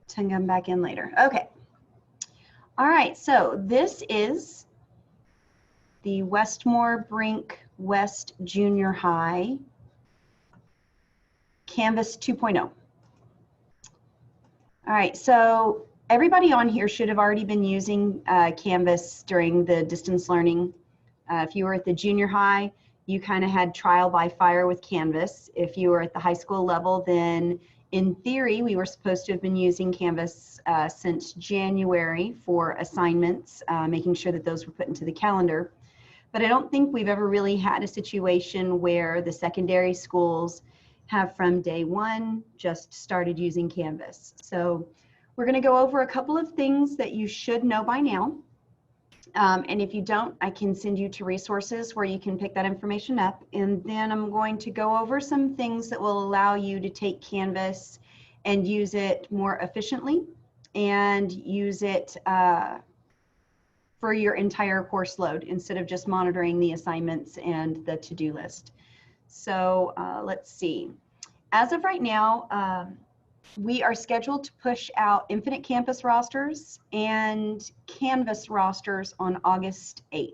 to come back in later. Okay. All right, so this is the Westmore Brink West Junior High Canvas 2.0. All right, so everybody on here should have already been using Canvas during the distance learning. If you were at the junior high, you kind of had trial by fire with Canvas. If you were at the high school level, then in theory, we were supposed to have been using Canvas since January for assignments, making sure that those were put into the calendar. But I don't think we've ever really had a situation where the secondary schools have from day one just started using Canvas. So we're going to go over a couple of things that you should know by now. And if you don't, I can send you to resources where you can pick that information up. And then I'm going to go over some things that will allow you to take Canvas and use it more efficiently and use it for your entire course load instead of just monitoring the assignments and the to-do list. So let's see. As of right now, we are scheduled to push out Infinite Campus rosters and Canvas rosters on August 8th.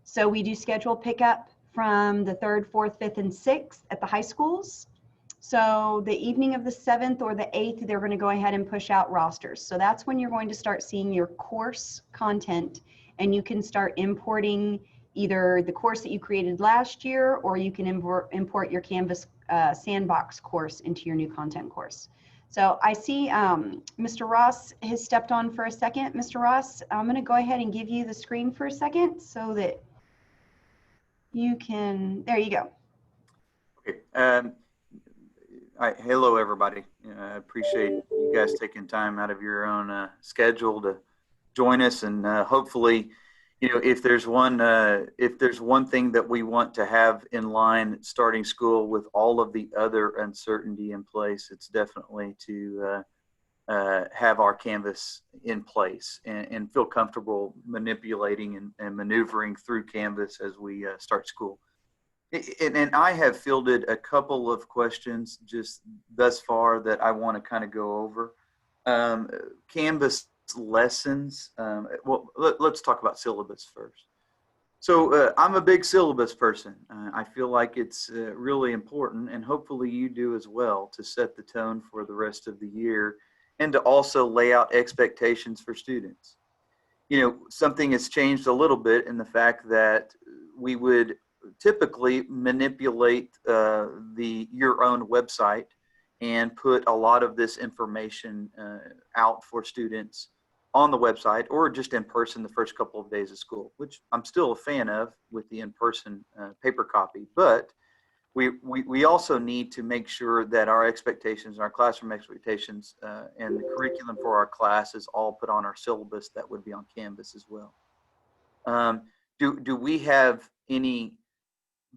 So we do schedule pickup from the 3rd, 4th, 5th, and 6th at the high schools. So the evening of the 7th or the 8th, they're going to go ahead and push out rosters. So that's when you're going to start seeing your course content, and you can start importing either the course that you created last year, or you can import your Canvas Sandbox course into your new content course. So I see Mr. Ross has stepped on for a second. Mr. Ross, I'm going to go ahead and give you the screen for a second so that you can, there you go. Okay. Hello, everybody. I appreciate you guys taking time out of your own schedule to join us, and hopefully, you know, if there's one thing that we want to have in line starting school with all of the other uncertainty in place, it's definitely to have our Canvas in place and feel comfortable manipulating and maneuvering through Canvas as we start school. And I have fielded a couple of questions just thus far that I want to kind of go over. Canvas lessons. Well, let's talk about syllabus first. So I'm a big syllabus person. I feel like it's really important, and hopefully you do as well, to set the tone for the rest of the year and to also lay out expectations for students. You know, something has changed a little bit in the fact that we would typically manipulate your own website and put a lot of this information out for students on the website or just in person the first couple of days of school, which I'm still a fan of with the in-person paper copy. But we also need to make sure that our expectations, our classroom expectations, and the curriculum for our class is all put on our syllabus that would be on Canvas as well. Do we have any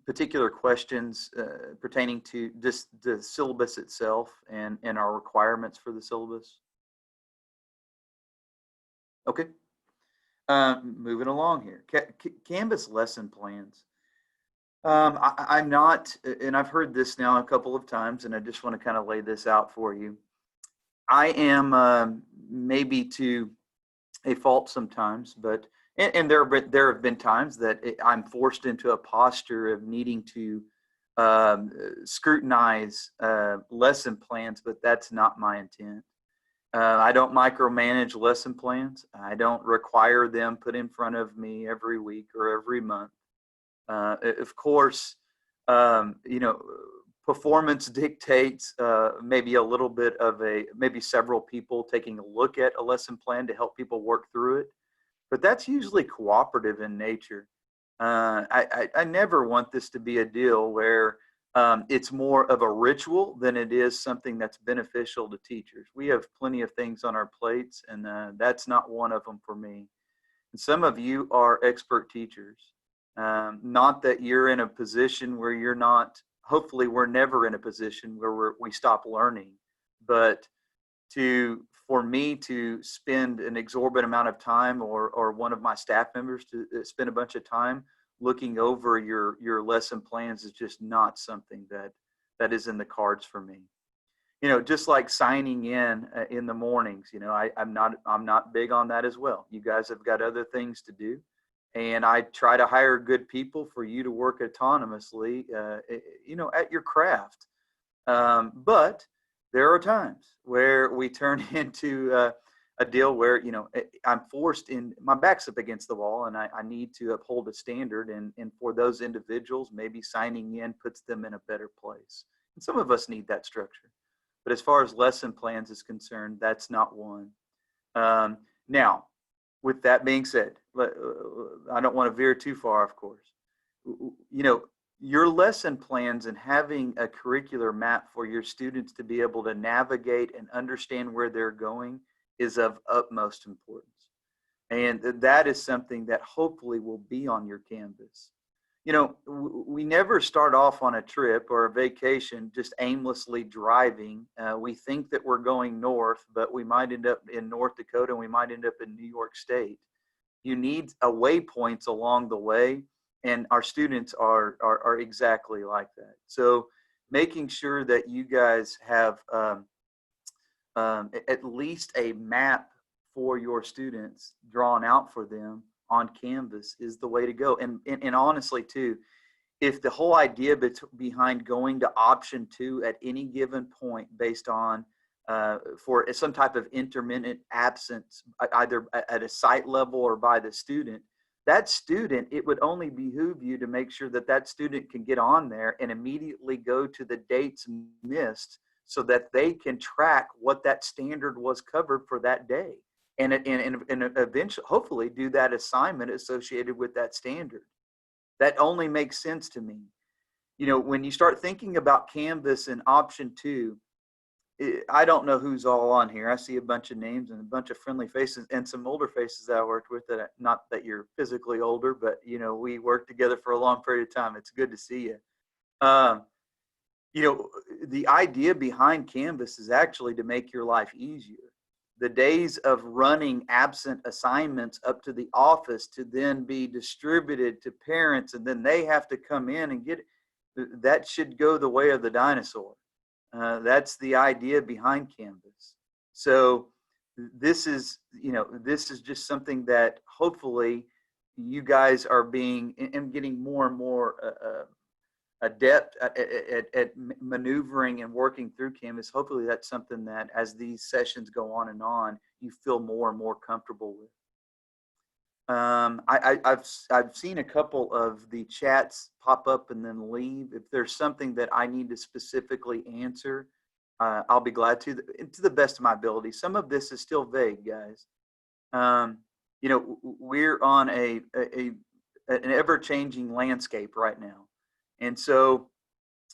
particular questions pertaining to just the syllabus itself and our requirements for the syllabus? Okay, moving along here. Canvas lesson plans. I'm not, and I've heard this now a couple of times, and I just want to kind of lay this out for you. I am maybe to a fault sometimes, but and there have been times that I'm forced into a posture of needing to scrutinize lesson plans, but that's not my intent. I don't micromanage lesson plans. I don't require them put in front of me every week or every month. Of course, you know, performance dictates maybe a little bit of maybe several people taking a look at a lesson plan to help people work through it. But that's usually cooperative in nature. I never want this to be a deal where it's more of a ritual than it is something that's beneficial to teachers. We have plenty of things on our plates, and that's not one of them for me. And some of you are expert teachers. Not that you're in a position where you're not, hopefully we're never in a position where we stop learning, but for me to spend an exorbitant amount of time or one of my staff members to spend a bunch of time looking over your lesson plans is just not something that is in the cards for me. just like signing in the mornings, I'm not big on that as well. You guys have got other things to do. And I try to hire good people for you to work autonomously, at your craft. But there are times where we turn into a deal where, I'm forced in, my back's up against the wall and I need to uphold a standard. And for those individuals, maybe signing in puts them in a better place. And some of us need that structure. But as far as lesson plans is concerned, that's not one. Now, with that being said, I don't want to veer too far, of course. Your lesson plans and having a curricular map for your students to be able to navigate and understand where they're going is of utmost importance. And that is something that hopefully will be on your Canvas. We never start off on a trip or a vacation just aimlessly driving. We think that we're going north, but we might end up in North Dakota and we might end up in New York State. You need waypoints along the way, and our students are exactly like that. So making sure that you guys have at least a map for your students drawn out for them on Canvas is the way to go. And honestly too, if the whole idea behind going to option 2 at any given point based on for some type of intermittent absence, either at a site level or by the student, that student, it would only behoove you to make sure that that student can get on there and immediately go to the dates missed so that they can track what that standard was covered for that day. And eventually, hopefully, do that assignment associated with that standard. That only makes sense to me. When you start thinking about Canvas and option 2, I don't know who's all on here. I see a bunch of names and a bunch of friendly faces and some older faces that I worked with. That not that you're physically older, but we worked together for a long period of time. It's good to see you. The idea behind Canvas is actually to make your life easier. The days of running absent assignments up to the office to then be distributed to parents and then they have to come in and get it, that should go the way of the dinosaur. That's the idea behind Canvas. So this is just something that hopefully you guys are getting more and more adept at maneuvering and working through Canvas. Hopefully that's something that as these sessions go on, you feel more and more comfortable with. I've seen a couple of the chats pop up and then leave. If there's something that I need to specifically answer, I'll be glad to the best of my ability. Some of this is still vague, guys. We're on an ever-changing landscape right now. And so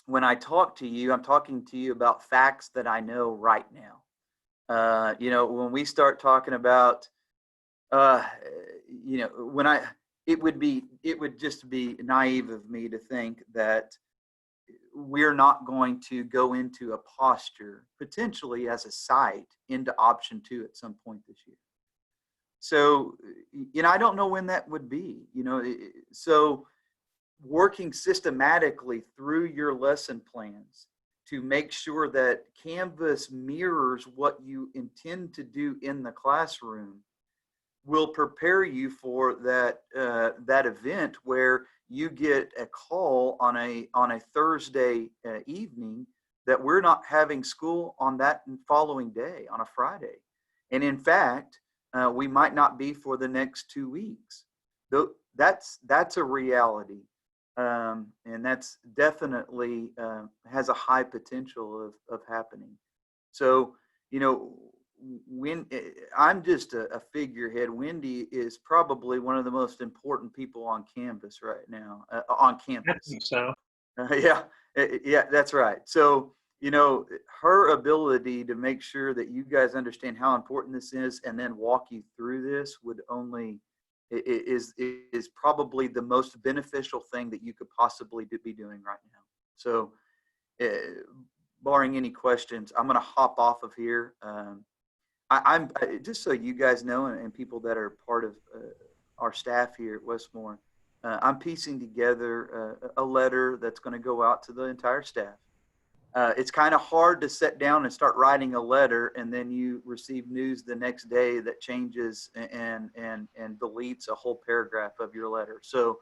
when I talk to you, I'm talking to you about facts that I know right now. When we start talking about, it would just be naive of me to think that we're not going to go into a posture potentially as a site into option 2 at some point this year. So, I don't know when that would be, so working systematically through your lesson plans to make sure that Canvas mirrors what you intend to do in the classroom will prepare you for that event where you get a call on a Thursday evening that we're not having school on that following day on a Friday, and in fact we might not be for the next 2 weeks. Though that's a reality. And that's definitely has a high potential of happening. So, when I'm just a figurehead, Wendy is probably one of the most important people on Canvas right now, on campus. I think so. Yeah, that's right. So, her ability to make sure that you guys understand how important this is and then walk you through this would only is probably the most beneficial thing that you could possibly be doing right now. So barring any questions, I'm going to hop off of here. I'm just so you guys know, and people that are part of our staff here at Westmoore, I'm piecing together a letter that's going to go out to the entire staff. it's kind of hard to sit down and start writing a letter, and then you receive news the next day that changes and deletes a whole paragraph of your letter. So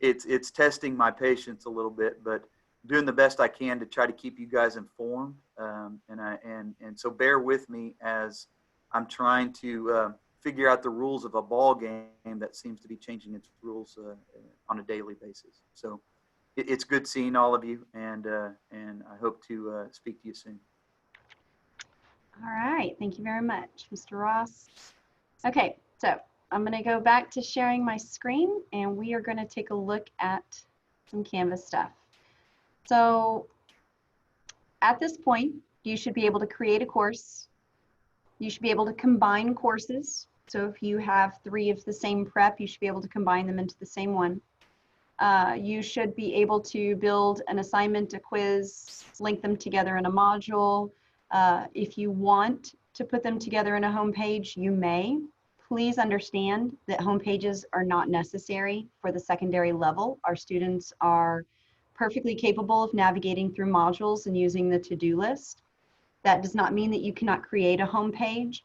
it's testing my patience a little bit, but doing the best I can to try to keep you guys informed. And so bear with me as I'm trying to figure out the rules of a ball game that seems to be changing its rules on a daily basis. So it's good seeing all of you, and I hope to speak to you soon. All right, thank you very much, Mr. Ross. Okay, so I'm going to go back to sharing my screen, and we are going to take a look at some Canvas stuff. So at this point, you should be able to create a course. You should be able to combine courses. So if you have 3 of the same prep, you should be able to combine them into the same one. You should be able to build an assignment, a quiz, link them together in a module. If you want to put them together in a home page, you may. Please understand that home pages are not necessary for the secondary level. Our students are perfectly capable of navigating through modules and using the to-do list. That does not mean that you cannot create a home page,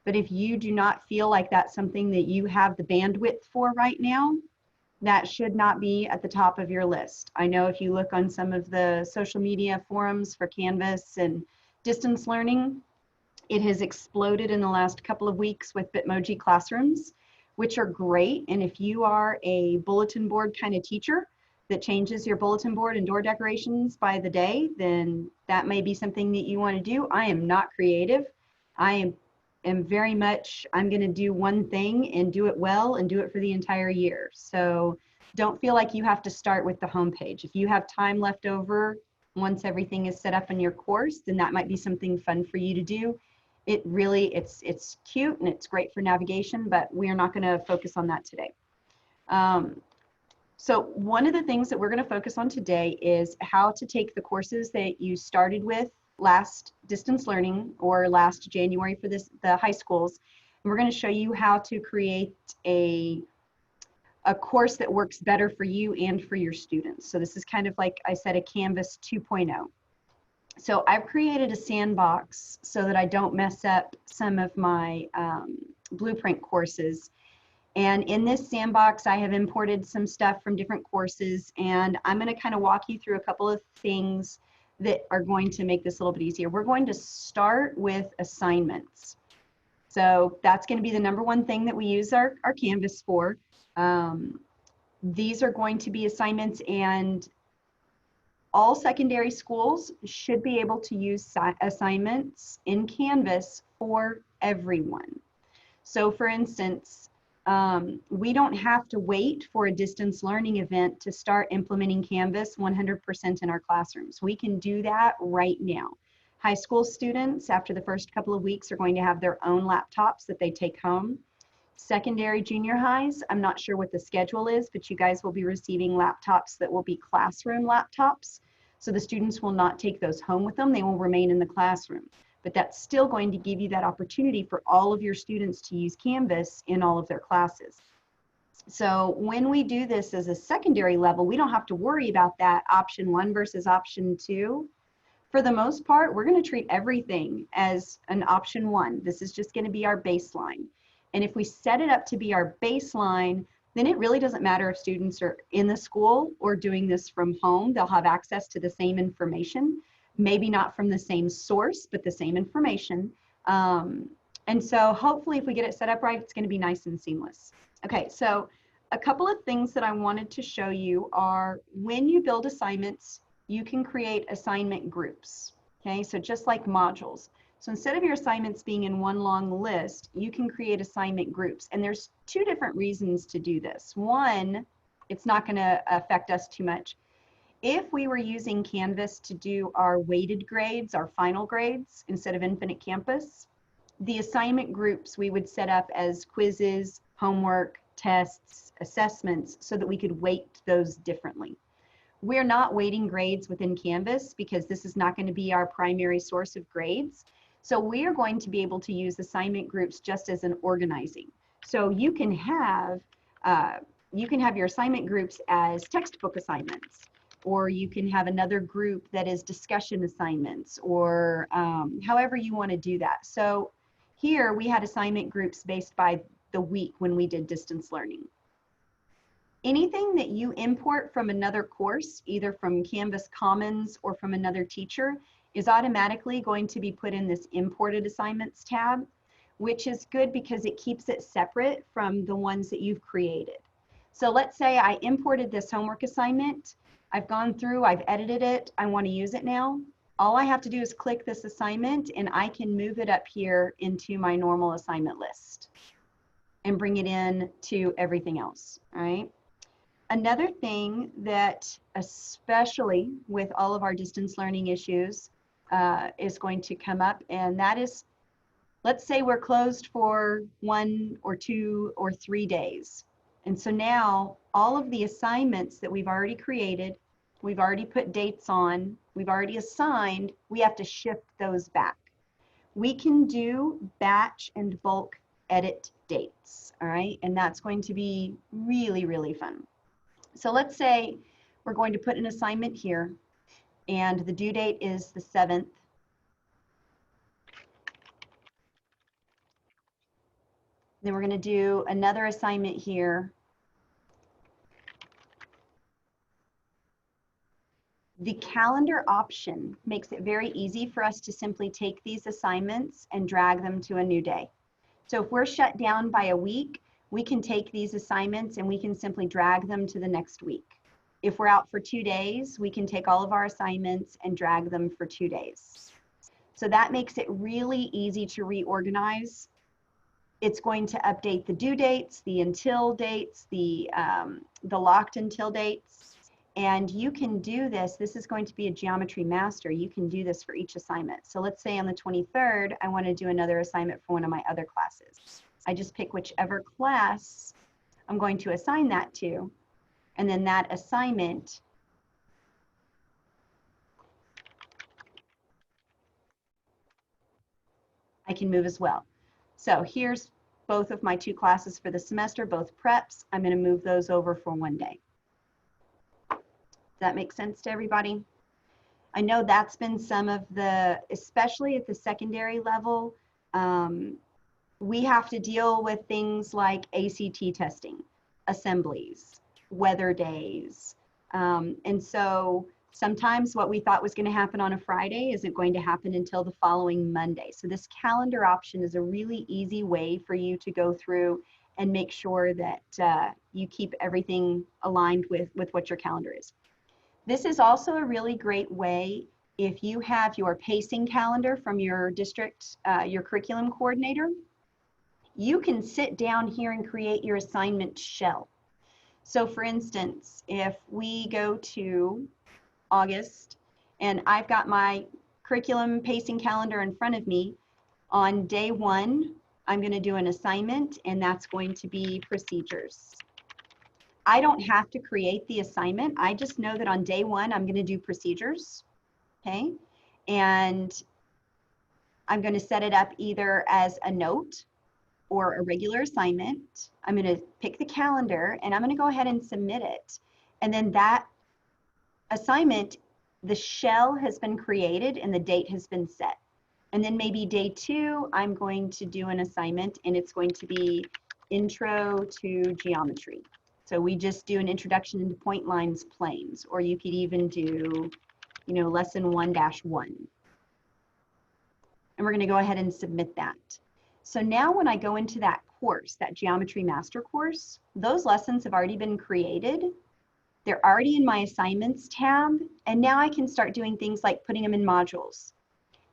but if you do not feel like that's something that you have the bandwidth for right now, that should not be at the top of your list. I know if you look on some of the social media forums for Canvas and distance learning, it has exploded in the last couple of weeks with Bitmoji classrooms, which are great. And if you are a bulletin board kind of teacher that changes your bulletin board and door decorations by the day, then that may be something that you want to do. I am not creative. I am very much, I'm going to do one thing and do it well and do it for the entire year. So don't feel like you have to start with the homepage. If you have time left over once everything is set up in your course, then that might be something fun for you to do. It really, it's cute and it's great for navigation, but we are not going to focus on that today. So one of the things that we're going to focus on today is how to take the courses that you started with last distance learning or last January for the high schools. And we're going to show you how to create a course that works better for you and for your students. So this is kind of like I said, a Canvas 2.0. So I've created a sandbox so that I don't mess up some of my Blueprint courses. And in this sandbox, I have imported some stuff from different courses, and I'm going to kind of walk you through a couple of things that are going to make this a little bit easier. We're going to start with assignments. So that's going to be the #1 thing that we use our Canvas for. These are going to be assignments, and all secondary schools should be able to use assignments in Canvas for everyone. So for instance, we don't have to wait for a distance learning event to start implementing Canvas 100% in our classrooms. We can do that right now. High school students, after the first couple of weeks, are going to have their own laptops that they take home. Secondary junior highs, I'm not sure what the schedule is, but you guys will be receiving laptops that will be classroom laptops. So the students will not take those home with them. They will remain in the classroom. But that's still going to give you that opportunity for all of your students to use Canvas in all of their classes. So when we do this as a secondary level, we don't have to worry about that option 1 versus option 2. For the most part, we're going to treat everything as an option 1. This is just going to be our baseline. And if we set it up to be our baseline, then it really doesn't matter if students are in the school or doing this from home. They'll have access to the same information. Maybe not from the same source, but the same information. And so hopefully if we get it set up right, it's going to be nice and seamless. Okay, so a couple of things that I wanted to show you are when you build assignments, you can create assignment groups. Okay, so just like modules. So instead of your assignments being in one long list, you can create assignment groups. And there's 2 different reasons to do this. One, it's not going to affect us too much. If we were using Canvas to do our weighted grades, our final grades, instead of Infinite Campus, the assignment groups we would set up as quizzes, homework, tests, assessments, so that we could weight those differently. We're not weighting grades within Canvas because this is not going to be our primary source of grades. So we are going to be able to use assignment groups just as an organizing. So you can have your assignment groups as textbook assignments. or you can have another group that is discussion assignments, or however you want to do that. So here we had assignment groups based by the week when we did distance learning. Anything that you import from another course, either from Canvas Commons or from another teacher, is automatically going to be put in this imported assignments tab, which is good because it keeps it separate from the ones that you've created. So let's say I imported this homework assignment. I've gone through, I've edited it, I want to use it now. All I have to do is click this assignment and I can move it up here into my normal assignment list and bring it in to everything else, all right? Another thing that, especially with all of our distance learning issues, is going to come up, and that is, let's say we're closed for 1 or 2 or 3 days. And so now all of the assignments that we've already created, we've already put dates on, we've already assigned, we have to shift those back. We can do batch and bulk edit dates, all right? And that's going to be really, really fun. So let's say we're going to put an assignment here and the due date is the 7th. Then we're going to do another assignment here. The calendar option makes it very easy for us to simply take these assignments and drag them to a new day. So if we're shut down by a week, we can take these assignments and we can simply drag them to the next week. If we're out for 2 days, we can take all of our assignments and drag them for 2 days. So that makes it really easy to reorganize. It's going to update the due dates, the until dates, the locked until dates. And you can do this. This is going to be a geometry master. You can do this for each assignment. So let's say on the 23rd, I want to do another assignment for one of my other classes. I just pick whichever class I'm going to assign that to. And then that assignment I can move as well. So here's both of my 2 classes for the semester, both preps. I'm going to move those over for 1 day. Does that make sense to everybody? I know that's been some of the, especially at the secondary level, we have to deal with things like ACT testing, assemblies, weather days. And so sometimes what we thought was going to happen on a Friday isn't going to happen until the following Monday. So this calendar option is a really easy way for you to go through and make sure that you keep everything aligned with what your calendar is. This is also a really great way if you have your pacing calendar from your district, your curriculum coordinator. You can sit down here and create your assignment shell. So for instance, if we go to August and I've got my curriculum pacing calendar in front of me, on day 1, I'm going to do an assignment, and that's going to be procedures. I don't have to create the assignment. I just know that on day 1, I'm going to do procedures, okay? And I'm going to set it up either as a note or a regular assignment. I'm going to pick the calendar and I'm going to go ahead and submit it. And then that assignment, the shell has been created and the date has been set. And then maybe day 2, I'm going to do an assignment and it's going to be intro to geometry. So we just do an introduction into point lines, planes, or you could even do, you know, lesson 1-1. And we're going to go ahead and submit that. So now when I go into that course, that Geometry Master course, those lessons have already been created. They're already in my assignments tab. And now I can start doing things like putting them in modules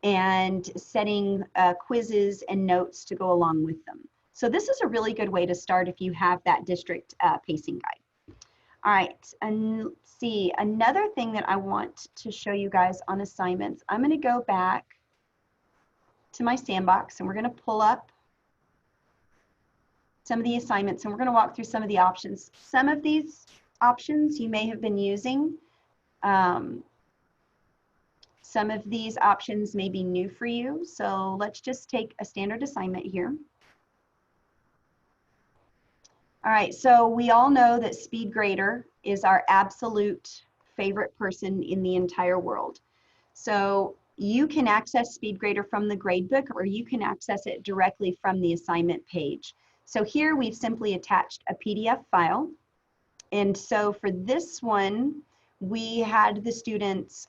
and setting quizzes and notes to go along with them. So this is a really good way to start if you have that district pacing guide. All right, and let's see, another thing that I want to show you guys on assignments, I'm going to go back to my sandbox and we're going to pull up some of the assignments and we're going to walk through some of the options. Some of these options you may have been using. Some of these options may be new for you. So let's just take a standard assignment here. All right, so we all know that SpeedGrader is our absolute favorite person in the entire world. So you can access SpeedGrader from the gradebook, or you can access it directly from the assignment page. So here we've simply attached a PDF file. And so for this one, we had the students,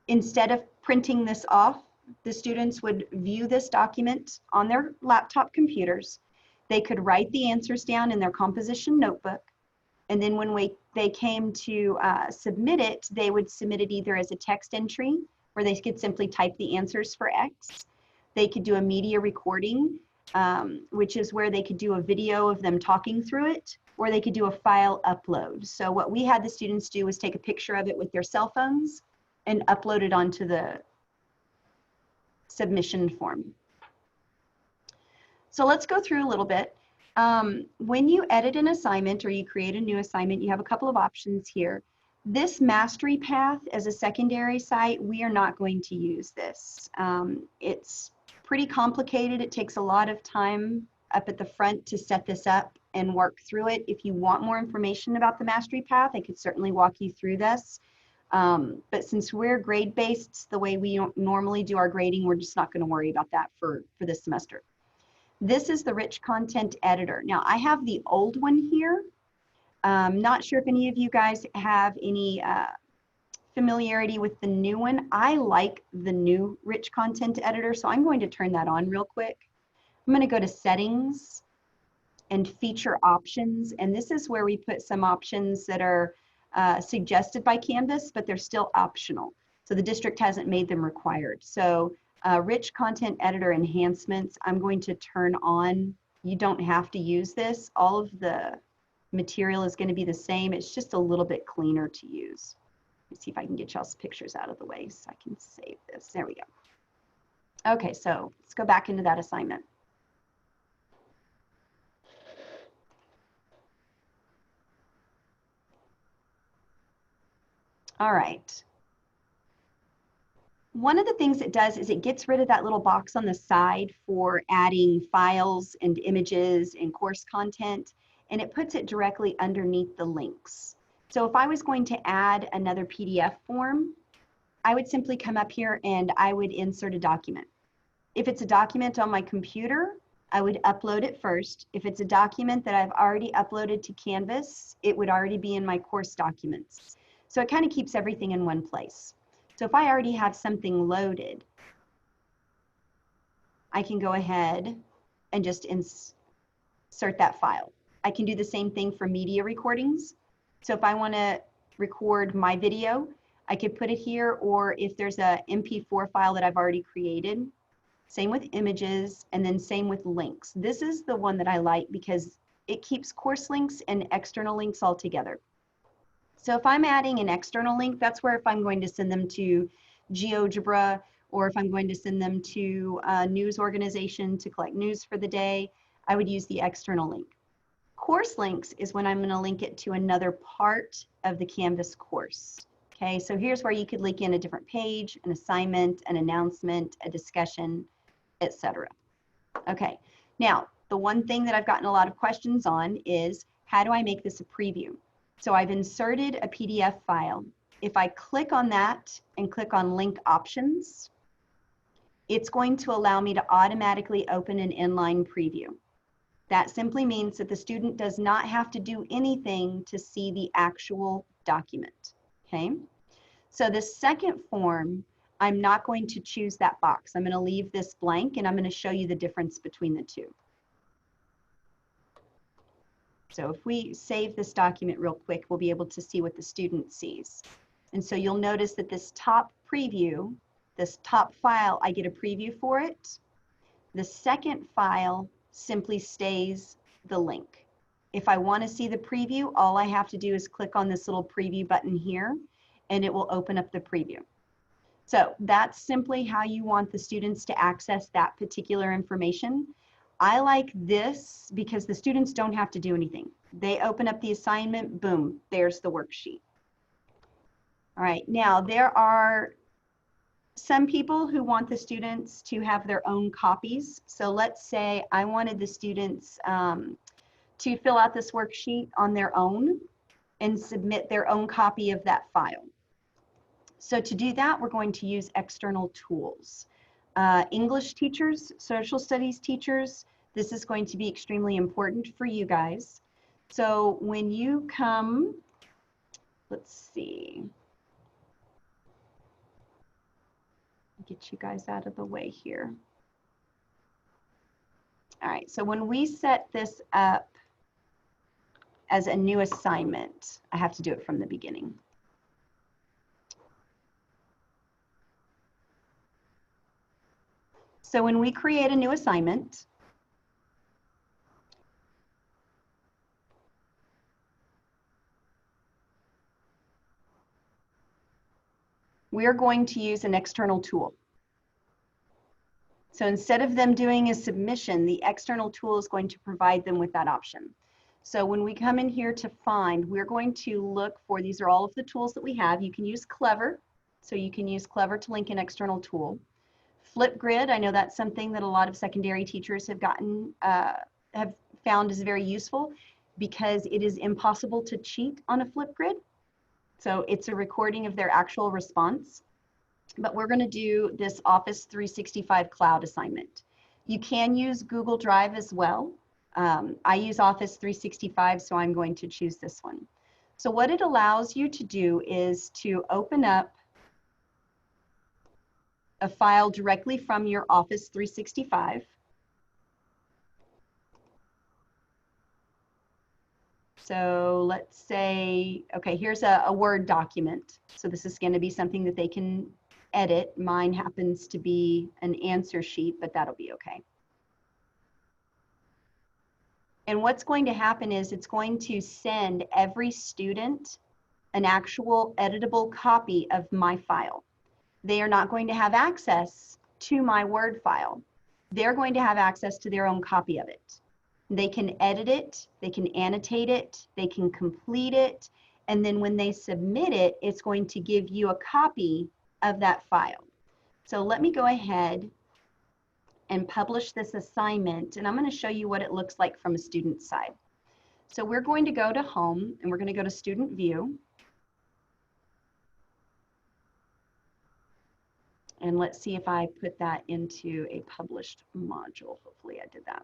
instead of printing this off, the students would view this document on their laptop computers. They could write the answers down in their composition notebook. And then when they came to submit it, they would submit it either as a text entry, where they could simply type the answers for X. They could do a media recording, which is where they could do a video of them talking through it, or they could do a file upload. So what we had the students do was take a picture of it with their cell phones and upload it onto the submission form. So let's go through a little bit. When you edit an assignment or you create a new assignment, you have a couple of options here. This Mastery Path as a secondary site, we are not going to use this. It's pretty complicated. It takes a lot of time up at the front to set this up and work through it. If you want more information about the Mastery Path, I could certainly walk you through this. But since we're grade-based, the way we normally do our grading, we're just not going to worry about that for this semester. This is the Rich Content Editor. Now, I have the old one here. Not sure if any of you guys have any familiarity with the new one. I like the new Rich Content Editor, so I'm going to turn that on real quick. I'm going to go to Settings and Feature Options, and this is where we put some options that are suggested by Canvas, but they're still optional. So the district hasn't made them required. So Rich Content Editor enhancements, I'm going to turn on. You don't have to use this. All of the material is going to be the same. It's just a little bit cleaner to use. Let me see if I can get y'all's pictures out of the way so I can save this. There we go. Okay, so let's go back into that assignment. All right. One of the things it does is it gets rid of that little box on the side for adding files and images and course content, and it puts it directly underneath the links. So if I was going to add another PDF form, I would simply come up here and I would insert a document. If it's a document on my computer, I would upload it first. If it's a document that I've already uploaded to Canvas, it would already be in my course documents. So it kind of keeps everything in one place. So if I already have something loaded, I can go ahead and just insert that file. I can do the same thing for media recordings. So if I want to record my video, I could put it here, or if there's a MP4 file that I've already created, same with images, and then same with links. This is the one that I like because it keeps course links and external links all together. So if I'm adding an external link, that's where if I'm going to send them to GeoGebra, or if I'm going to send them to a news organization to collect news for the day, I would use the external link. Course links is when I'm going to link it to another part of the Canvas course. Okay, so here's where you could link in a different page, an assignment, an announcement, a discussion, etc. Okay, now the one thing that I've gotten a lot of questions on is how do I make this a preview? So I've inserted a PDF file. If I click on that and click on link options, it's going to allow me to automatically open an inline preview. That simply means that the student does not have to do anything to see the actual document, okay? So the second form, I'm not going to choose that box. I'm going to leave this blank and I'm going to show you the difference between the two. So if we save this document real quick, we'll be able to see what the student sees. And so you'll notice that this top preview, this top file, I get a preview for it. The second file simply stays the link. If I want to see the preview, all I have to do is click on this little preview button here, and it will open up the preview. So that's simply how you want the students to access that particular information. I like this because the students don't have to do anything. They open up the assignment, boom, there's the worksheet. All right, now there are some people who want the students to have their own copies. So let's say I wanted the students to fill out this worksheet on their own. and submit their own copy of that file. So to do that, we're going to use external tools. English teachers, social studies teachers, this is going to be extremely important for you guys. So when you come, let's see, get you guys out of the way here. All right, so when we set this up as a new assignment, I have to do it from the beginning. So when we create a new assignment, we are going to use an external tool. So instead of them doing a submission, the external tool is going to provide them with that option. So when we come in here to find, we're going to look for, these are all of the tools that we have. You can use Clever. So you can use Clever to link an external tool. Flipgrid, I know that's something that a lot of secondary teachers have have found is very useful because it is impossible to cheat on a Flipgrid. So it's a recording of their actual response. But we're going to do this Office 365 cloud assignment. You can use Google Drive as well. I use Office 365, so I'm going to choose this one. So what it allows you to do is to open up a file directly from your Office 365. So let's say, okay, here's a Word document. So this is going to be something that they can edit. Mine happens to be an answer sheet, but that'll be okay. And what's going to happen is it's going to send every student an actual editable copy of my file. They are not going to have access to my Word file. They're going to have access to their own copy of it. They can edit it, they can annotate it, they can complete it, and then when they submit it, it's going to give you a copy of that file. So let me go ahead and publish this assignment, and I'm going to show you what it looks like from a student side. So we're going to go to Home, and we're going to go to Student View. And let's see if I put that into a published module. Hopefully I did that.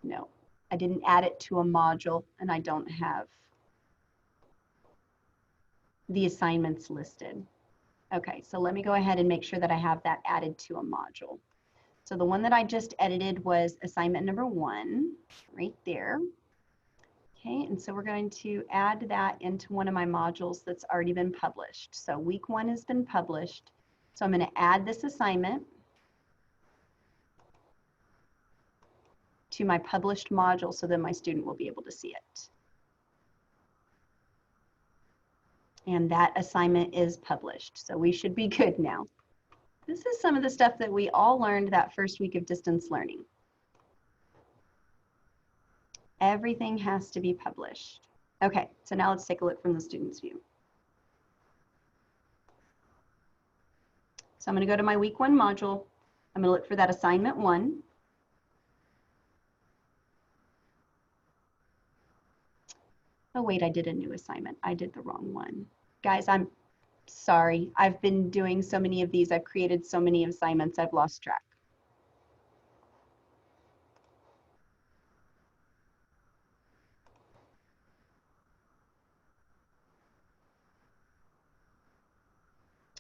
No, I didn't add it to a module, and I don't have the assignments listed. Okay, so let me go ahead and make sure that I have that added to a module. So the one that I just edited was assignment number 1, right there. Okay, and so we're going to add that into one of my modules that's already been published. So week 1 has been published. So I'm going to add this assignment to my published module so that my student will be able to see it. And that assignment is published. So we should be good now. This is some of the stuff that we all learned that first week of distance learning. Everything has to be published. Okay, so now let's take a look from the student's view. So I'm going to go to my week 1 module. I'm going to look for that assignment 1. Oh wait, I did a new assignment. I did the wrong one. Guys, I'm sorry. I've been doing so many of these. I've created so many assignments, I've lost track.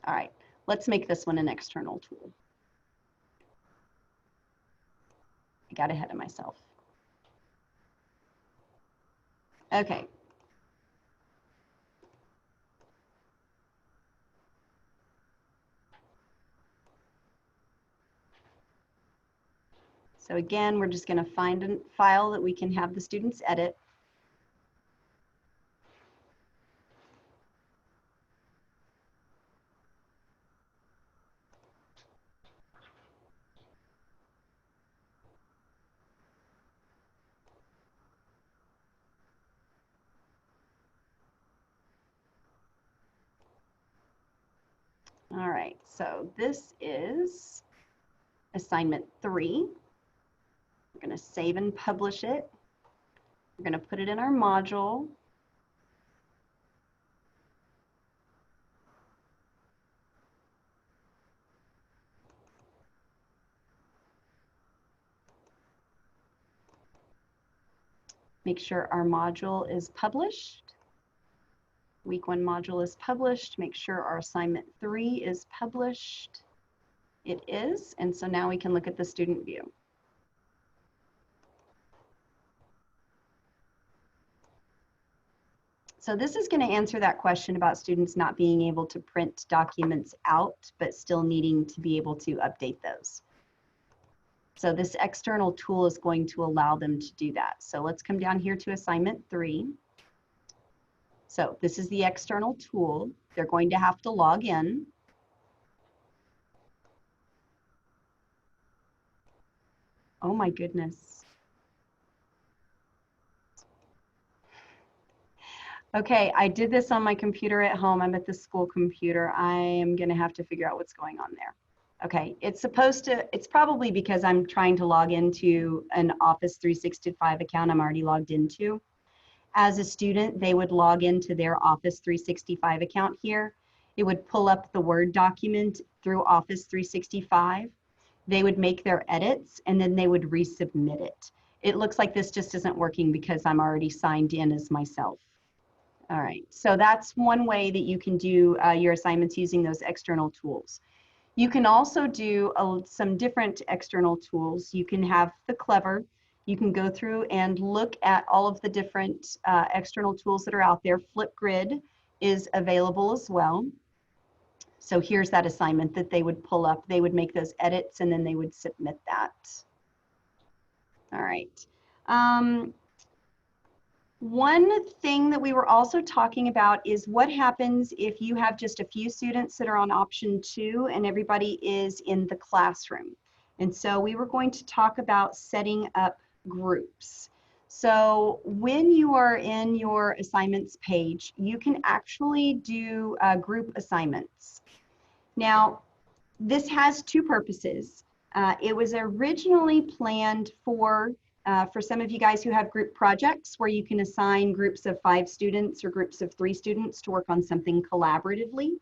All right, let's make this one an external tool. I got ahead of myself. Okay. So again, we're just going to find a file that we can have the students edit. All right, so this is assignment 3. We're going to save and publish it. We're going to put it in our module. Make sure our module is published. Week 1 module is published. Make sure our assignment 3 is published. It is, and so now we can look at the student view. So this is going to answer that question about students not being able to print documents out, but still needing to be able to update those. So this external tool is going to allow them to do that. So let's come down here to assignment 3. So this is the external tool. They're going to have to log in. Oh my goodness. Okay, I did this on my computer at home. I'm at the school computer. I am gonna have to figure out what's going on there. Okay, it's probably because I'm trying to log into an Office 365 account I'm already logged into. As a student, they would log into their Office 365 account here. It would pull up the Word document through Office 365. They would make their edits and then they would resubmit it. It looks like this just isn't working because I'm already signed in as myself. All right, so that's one way that you can do your assignments using those external tools. You can also do some different external tools. You can have the Clever. You can go through and look at all of the different external tools that are out there. Flipgrid is available as well. So here's that assignment that they would pull up. They would make those edits and then they would submit that. All right. One thing that we were also talking about is what happens if you have just a few students that are on option 2 and everybody is in the classroom. And so we were going to talk about setting up groups. So when you are in your assignments page, you can actually do group assignments. Now, this has 2 purposes. It was originally planned for some of you guys who have group projects where you can assign groups of 5 students or groups of 3 students to work on something collaboratively.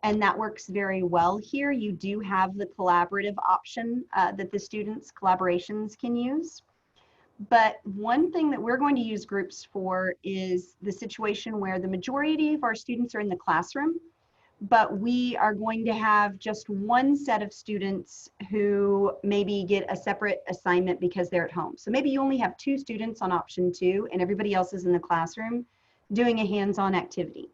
And that works very well here. You do have the collaborative option that the students' collaborations can use. But one thing that we're going to use groups for is the situation where the majority of our students are in the classroom, but we are going to have just one set of students who maybe get a separate assignment because they're at home. So maybe you only have 2 students on option 2 and everybody else is in the classroom doing a hands-on activity.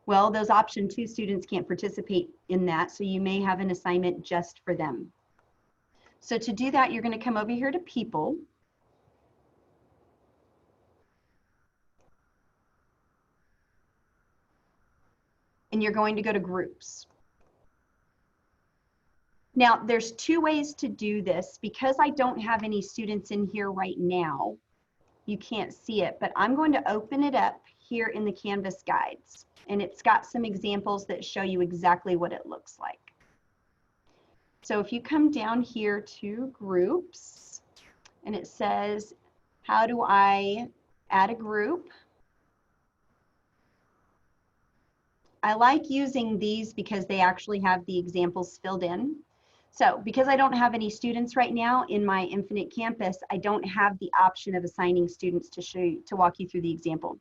Well, those option 2 students can't participate in that, so you may have an assignment just for them. So to do that, you're going to come over here to People. And you're going to go to Groups. Now, there's 2 ways to do this. Because I don't have any students in here right now, you can't see it, but I'm going to open it up here in the Canvas guides. And it's got some examples that show you exactly what it looks like. So if you come down here to Groups, and it says, how do I add a group? I like using these because they actually have the examples filled in. So because I don't have any students right now in my Infinite Campus, I don't have the option of assigning students to walk you through the example.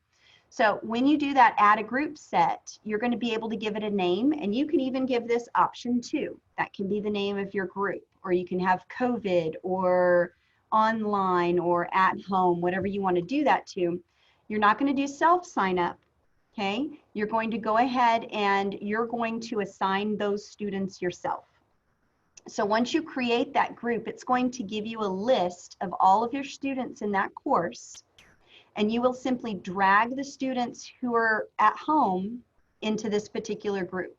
So when you do that add a group set, you're going to be able to give it a name, and you can even give this option 2. That can be the name of your group, or you can have COVID or online or at home, whatever you want to do that to. You're not going to do self sign up. Okay, you're going to go ahead and you're going to assign those students yourself. So once you create that group, it's going to give you a list of all of your students in that course, and you will simply drag the students who are at home into this particular group.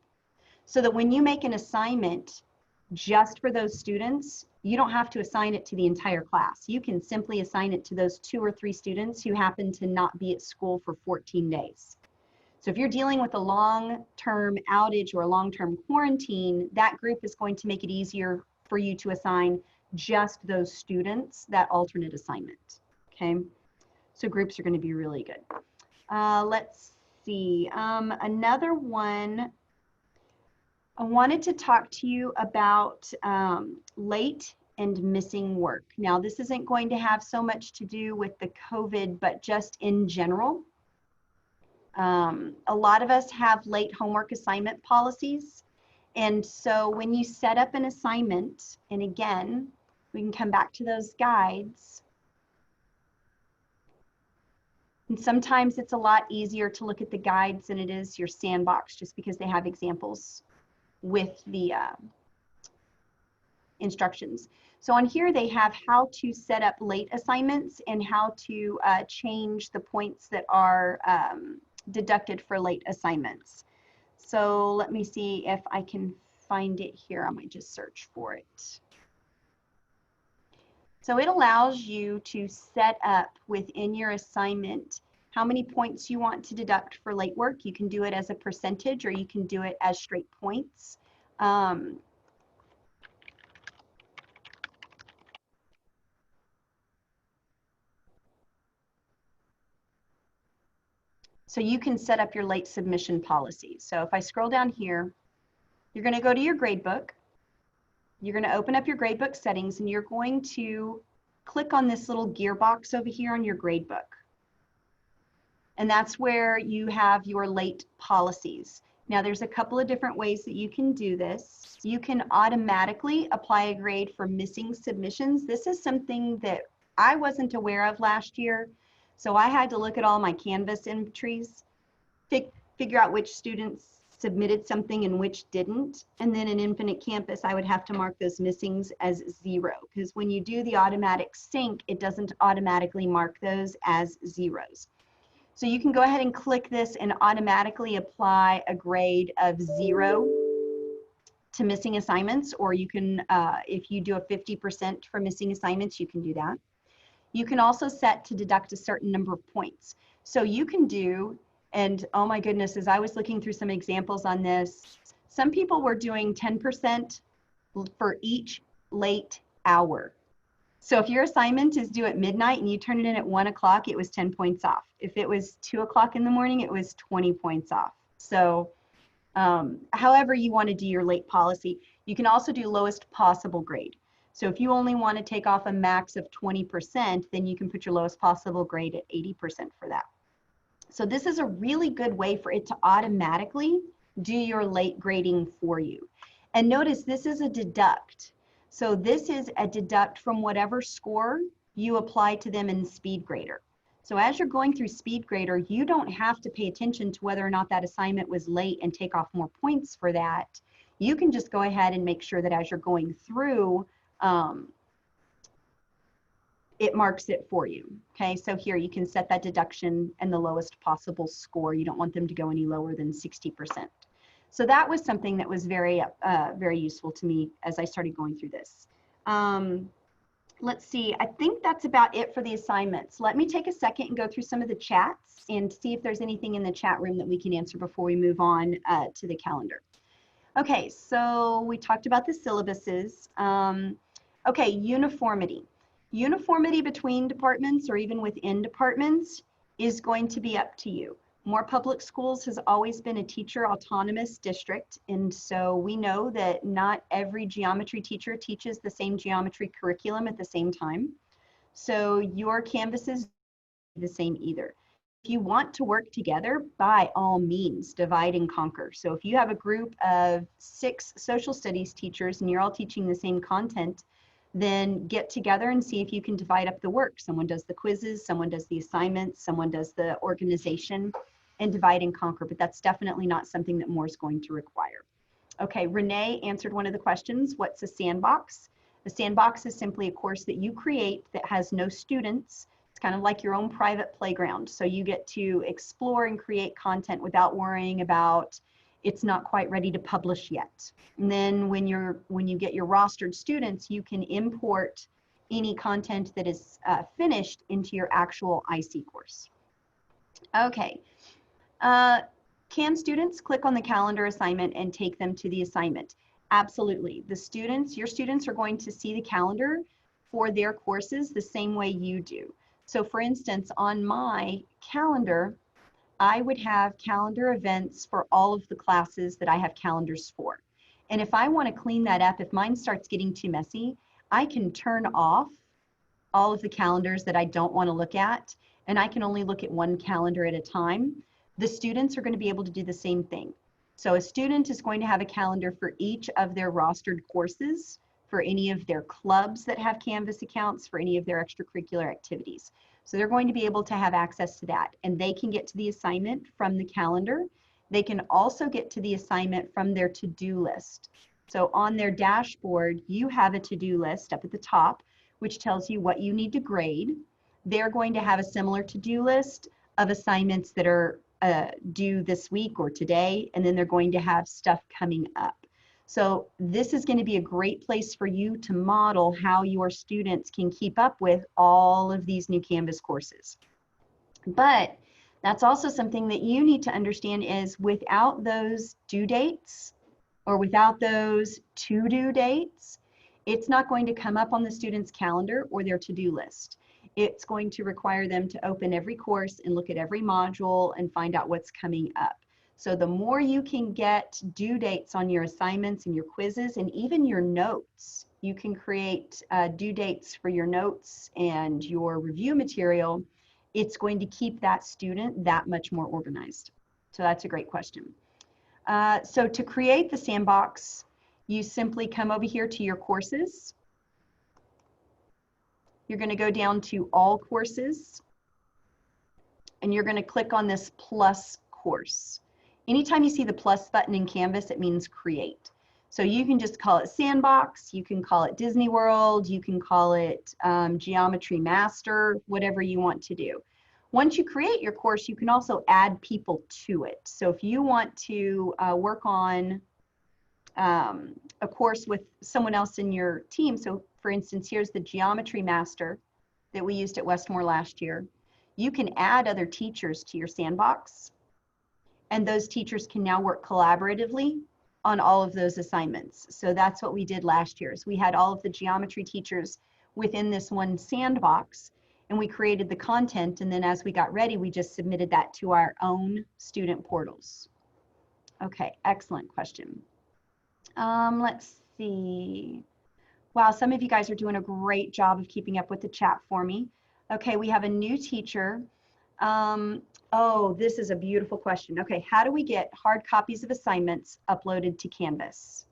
So that when you make an assignment just for those students, you don't have to assign it to the entire class. You can simply assign it to those 2 or 3 students who happen to not be at school for 14 days. So if you're dealing with a long-term outage or a long-term quarantine, that group is going to make it easier for you to assign just those students that alternate assignment. Okay, so groups are going to be really good. Let's see, another one. I wanted to talk to you about late and missing work. Now, this isn't going to have so much to do with the COVID, but just in general. A lot of us have late homework assignment policies. And so when you set up an assignment, and again, we can come back to those guides. And sometimes it's a lot easier to look at the guides than it is your sandbox, just because they have examples with the instructions. So on here, they have how to set up late assignments and how to change the points that are deducted for late assignments. So let me see if I can find it here. I might just search for it. So it allows you to set up within your assignment how many points you want to deduct for late work. You can do it as a percentage, or you can do it as straight points. So you can set up your late submission policy. So if I scroll down here, you're going to go to your gradebook. You're going to open up your gradebook settings, and you're going to click on this little gearbox over here on your gradebook. And that's where you have your late policies. Now, there's a couple of different ways that you can do this. You can automatically apply a grade for missing submissions. This is something that I wasn't aware of last year. So I had to look at all my Canvas entries, figure out which students submitted something and which didn't. And then in Infinite Campus, I would have to mark those missings as 0, because when you do the automatic sync, it doesn't automatically mark those as zeros. So you can go ahead and click this and automatically apply a grade of 0 to missing assignments, or you can, if you do a 50% for missing assignments, you can do that. You can also set to deduct a certain number of points. So you can do, and oh my goodness, as I was looking through some examples on this, some people were doing 10% for each late hour. So if your assignment is due at midnight and you turn it in at 1 o'clock, it was 10 points off. If it was 2 o'clock in the morning, it was 20 points off. So however you want to do your late policy, you can also do lowest possible grade. So if you only want to take off a max of 20%, then you can put your lowest possible grade at 80% for that. So this is a really good way for it to automatically do your late grading for you. And notice this is a deduct. So this is a deduct from whatever score you apply to them in SpeedGrader. So as you're going through SpeedGrader, you don't have to pay attention to whether or not that assignment was late and take off more points for that. You can just go ahead and make sure that as you're going through, it marks it for you. Okay, so here you can set that deduction and the lowest possible score. You don't want them to go any lower than 60%. So that was something that was very, very useful to me as I started going through this. Let's see, I think that's about it for the assignments. Let me take a second and go through some of the chats and see if there's anything in the chat room that we can answer before we move on to the calendar. Okay, so we talked about the syllabuses. Okay, uniformity. Uniformity between departments or even within departments is going to be up to you. Moore Public Schools has always been a teacher autonomous district, and so we know that not every geometry teacher teaches the same geometry curriculum at the same time. So your Canvases are the same either. If you want to work together, by all means, divide and conquer. So if you have a group of 6 social studies teachers and you're all teaching the same content, then get together and see if you can divide up the work. Someone does the quizzes, someone does the assignments, someone does the organization, and divide and conquer, but that's definitely not something that Moore is going to require. Okay, Renee answered one of the questions. What's a sandbox? A sandbox is simply a course that you create that has no students. It's kind of like your own private playground. So you get to explore and create content without worrying about it's not quite ready to publish yet. And then when you get your rostered students, you can import any content that is finished into your actual IC course. Okay. Can students click on the calendar assignment and take them to the assignment? Absolutely. Your students are going to see the calendar for their courses the same way you do. So for instance, on my calendar, I would have calendar events for all of the classes that I have calendars for. And if I want to clean that up, if mine starts getting too messy, I can turn off all of the calendars that I don't want to look at, and I can only look at one calendar at a time. The students are going to be able to do the same thing. So a student is going to have a calendar for each of their rostered courses, for any of their clubs that have Canvas accounts, for any of their extracurricular activities. So they're going to be able to have access to that, and they can get to the assignment from the calendar. They can also get to the assignment from their to-do list. So on their dashboard, you have a to-do list up at the top, which tells you what you need to grade. They're going to have a similar to-do list of assignments that are due this week or today, and then they're going to have stuff coming up. So this is going to be a great place for you to model how your students can keep up with all of these new Canvas courses. But that's also something that you need to understand is without those due dates or without those to-do dates, it's not going to come up on the student's calendar or their to-do list. It's going to require them to open every course and look at every module and find out what's coming up. So the more you can get due dates on your assignments and your quizzes and even your notes, you can create due dates for your notes and your review material. It's going to keep that student that much more organized. So that's a great question. So to create the sandbox, you simply come over here to your courses. You're going to go down to all courses, and you're going to click on this plus course. Anytime you see the plus button in Canvas, it means create. So you can just call it Sandbox, you can call it Disney World, you can call it Geometry Master, whatever you want to do. Once you create your course, you can also add people to it. So if you want to work on a course with someone else in your team, so for instance, here's the Geometry Master that we used at Westmore last year. You can add other teachers to your sandbox, and those teachers can now work collaboratively on all of those assignments. So that's what we did last year, is we had all of the geometry teachers within this one sandbox, and we created the content, and then as we got ready, we just submitted that to our own student portals. Okay, excellent question. Let's see. Wow, some of you guys are doing a great job of keeping up with the chat for me. Okay, we have a new teacher. Oh, this is a beautiful question. Okay, how do we get hard copies of assignments uploaded to Canvas?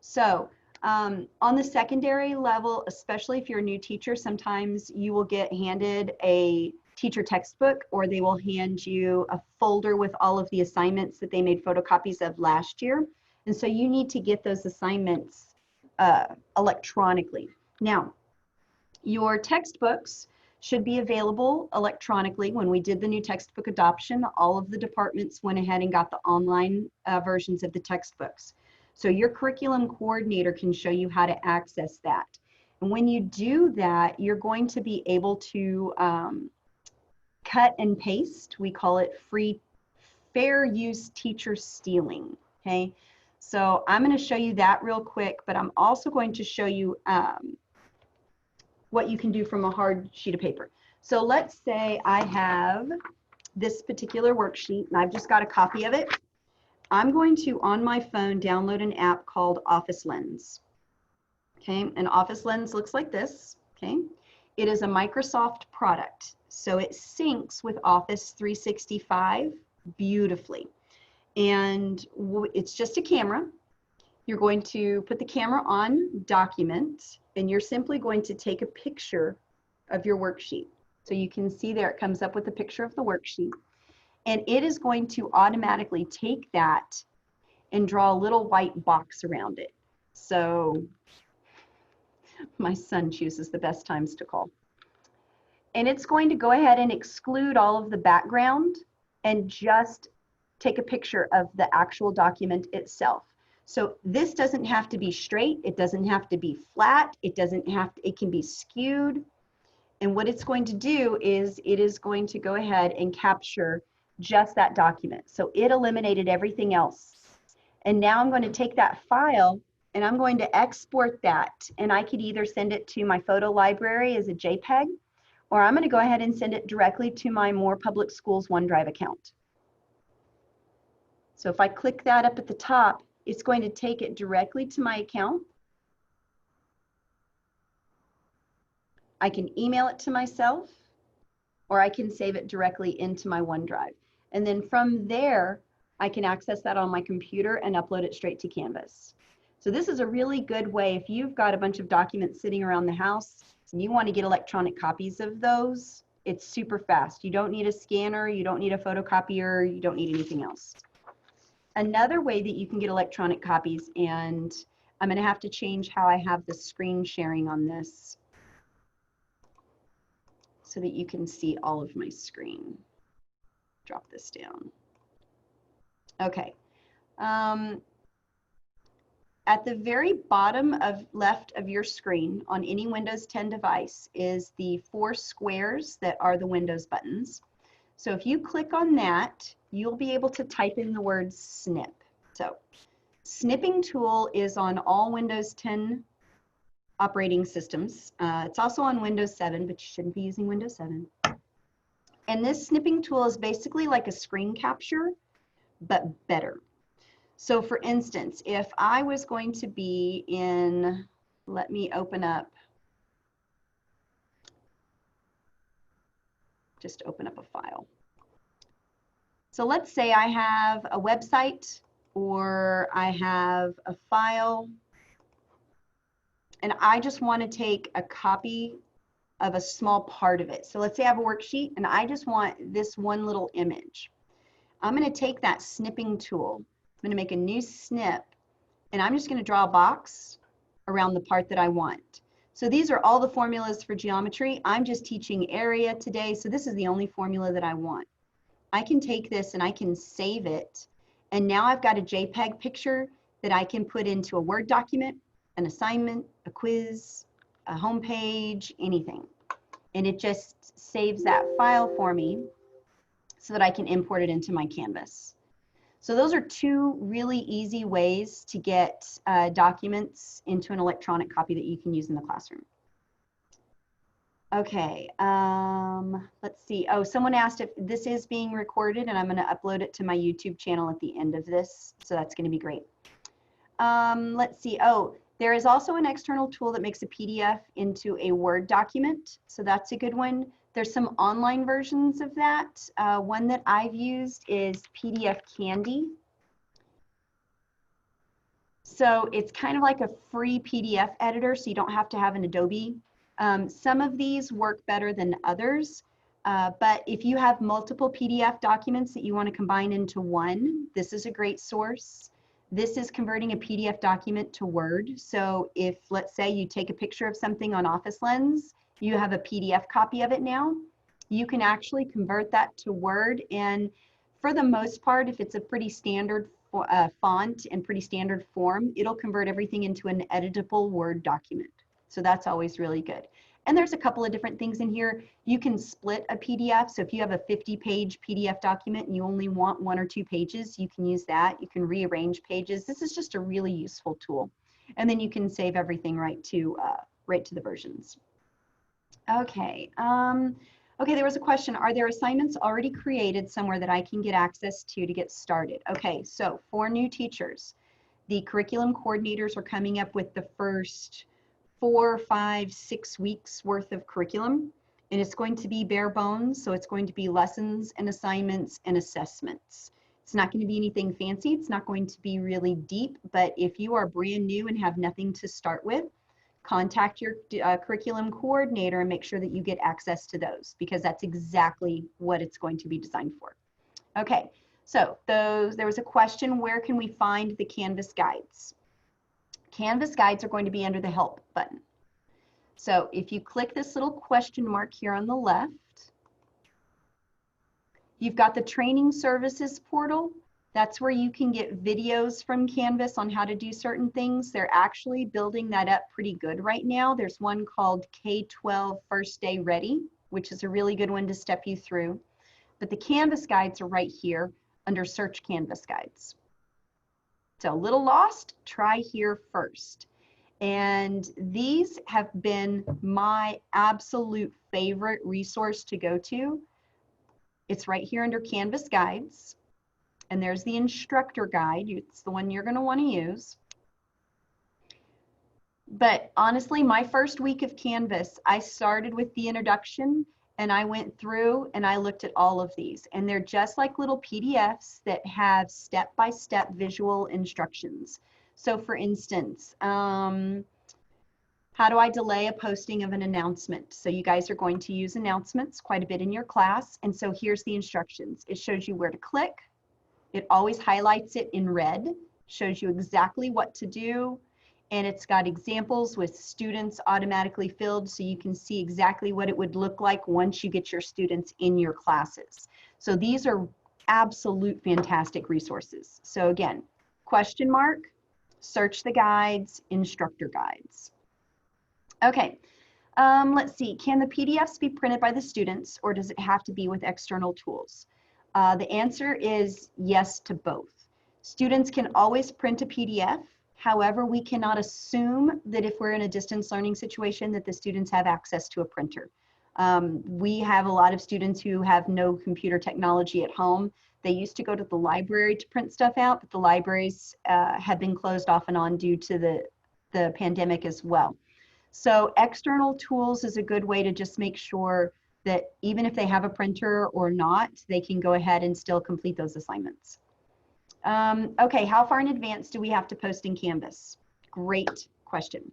So on the secondary level, especially if you're a new teacher, sometimes you will get handed a teacher textbook, or they will hand you a folder with all of the assignments that they made photocopies of last year. And so you need to get those assignments electronically. Now, your textbooks should be available electronically. When we did the new textbook adoption, all of the departments went ahead and got the online versions of the textbooks. So your curriculum coordinator can show you how to access that. And when you do that, you're going to be able to cut and paste. We call it fair use teacher stealing, okay? So I'm going to show you that real quick, but I'm also going to show you what you can do from a hard sheet of paper. So let's say I have this particular worksheet and I've just got a copy of it. I'm going to, on my phone, download an app called Office Lens. Okay, and Office Lens looks like this. Okay, it is a Microsoft product, so it syncs with Office 365 beautifully. And it's just a camera. You're going to put the camera on Document, and you're simply going to take a picture of your worksheet. So you can see there it comes up with a picture of the worksheet. And it is going to automatically take that and draw a little white box around it. So my son chooses the best times to call. And it's going to go ahead and exclude all of the background and just take a picture of the actual document itself. So this doesn't have to be straight. It doesn't have to be flat. It can be skewed. And what it's going to do is it is going to go ahead and capture just that document. So it eliminated everything else. And now I'm going to take that file and I'm going to export that. And I could either send it to my photo library as a JPEG, or I'm going to go ahead and send it directly to my Moore Public Schools OneDrive account. So if I click that up at the top, it's going to take it directly to my account. I can email it to myself, or I can save it directly into my OneDrive. And then from there, I can access that on my computer and upload it straight to Canvas. So this is a really good way if you've got a bunch of documents sitting around the house and you want to get electronic copies of those. It's super fast. You don't need a scanner, you don't need a photocopier, you don't need anything else. Another way that you can get electronic copies, and I'm going to have to change how I have the screen sharing on this so that you can see all of my screen. Drop this down. Okay. At the very bottom of left of your screen on any Windows 10 device is the 4 squares that are the Windows buttons. So if you click on that, you'll be able to type in the word snip. So snipping tool is on all Windows 10 operating systems. It's also on Windows 7, but you shouldn't be using Windows 7. And this snipping tool is basically like a screen capture, but better. So for instance, if I was going to be in, let me open up, just open up a file. So let's say I have a website or I have a file and I just want to take a copy of a small part of it. So let's say I have a worksheet and I just want this one little image. I'm going to take that snipping tool. I'm going to make a new snip and I'm just going to draw a box around the part that I want. So these are all the formulas for geometry. I'm just teaching area today, so this is the only formula that I want. I can take this and I can save it, and now I've got a JPEG picture that I can put into a Word document, an assignment, a quiz, a home page, anything. And it just saves that file for me so that I can import it into my Canvas. So those are 2 really easy ways to get documents into an electronic copy that you can use in the classroom. Okay, let's see. Oh, someone asked if this is being recorded, and I'm going to upload it to my YouTube channel at the end of this, so that's going to be great. Let's see. Oh, there is also an external tool that makes a PDF into a Word document, so that's a good one. There's some online versions of that. One that I've used is PDF Candy. So it's kind of like a free PDF editor, so you don't have to have an Adobe. Some of these work better than others, but if you have multiple PDF documents that you want to combine into one, this is a great source. This is converting a PDF document to Word. So if, let's say, you take a picture of something on Office Lens, you have a PDF copy of it now, you can actually convert that to Word. And for the most part, if it's a pretty standard font and pretty standard form, it'll convert everything into an editable Word document. So that's always really good. And there's a couple of different things in here. You can split a PDF. So if you have a 50-page PDF document and you only want 1 or 2 pages, you can use that. You can rearrange pages. This is just a really useful tool. And then you can save everything right to the versions. Okay. Okay, there was a question. Are there assignments already created somewhere that I can get access to get started? Okay, so for new teachers, the curriculum coordinators are coming up with the first 4, 5, 6 weeks worth of curriculum, and it's going to be bare bones. So it's going to be lessons and assignments and assessments. It's not going to be anything fancy. It's not going to be really deep, but if you are brand new and have nothing to start with, contact your curriculum coordinator and make sure that you get access to those, because that's exactly what it's going to be designed for. Okay, so there was a question, where can we find the Canvas guides? Canvas guides are going to be under the help button. So if you click this little question mark here on the left, you've got the training services portal. That's where you can get videos from Canvas on how to do certain things. They're actually building that up pretty good right now. There's one called K-12 First Day Ready, which is a really good one to step you through. But the Canvas guides are right here under Search Canvas Guides. So a little lost, try here first. And these have been my absolute favorite resource to go to. It's right here under Canvas Guides. And there's the instructor guide. It's the one you're going to want to use. But honestly, my first week of Canvas, I started with the introduction and I went through and I looked at all of these. And they're just like little PDFs that have step-by-step visual instructions. So for instance, how do I delay a posting of an announcement? So you guys are going to use announcements quite a bit in your class. And so here's the instructions. It shows you where to click. It always highlights it in red, shows you exactly what to do. And it's got examples with students automatically filled so you can see exactly what it would look like once you get your students in your classes. So these are absolute fantastic resources. So again, question mark, search the guides, instructor guides. Okay, let's see, can the PDFs be printed by the students or does it have to be with external tools? The answer is yes to both. Students can always print a PDF. However, we cannot assume that if we're in a distance learning situation that the students have access to a printer. We have a lot of students who have no computer technology at home. They used to go to the library to print stuff out, but the libraries have been closed off and on due to the pandemic as well. So external tools is a good way to just make sure that even if they have a printer or not, they can go ahead and still complete those assignments. Okay, how far in advance do we have to post in Canvas? Great question.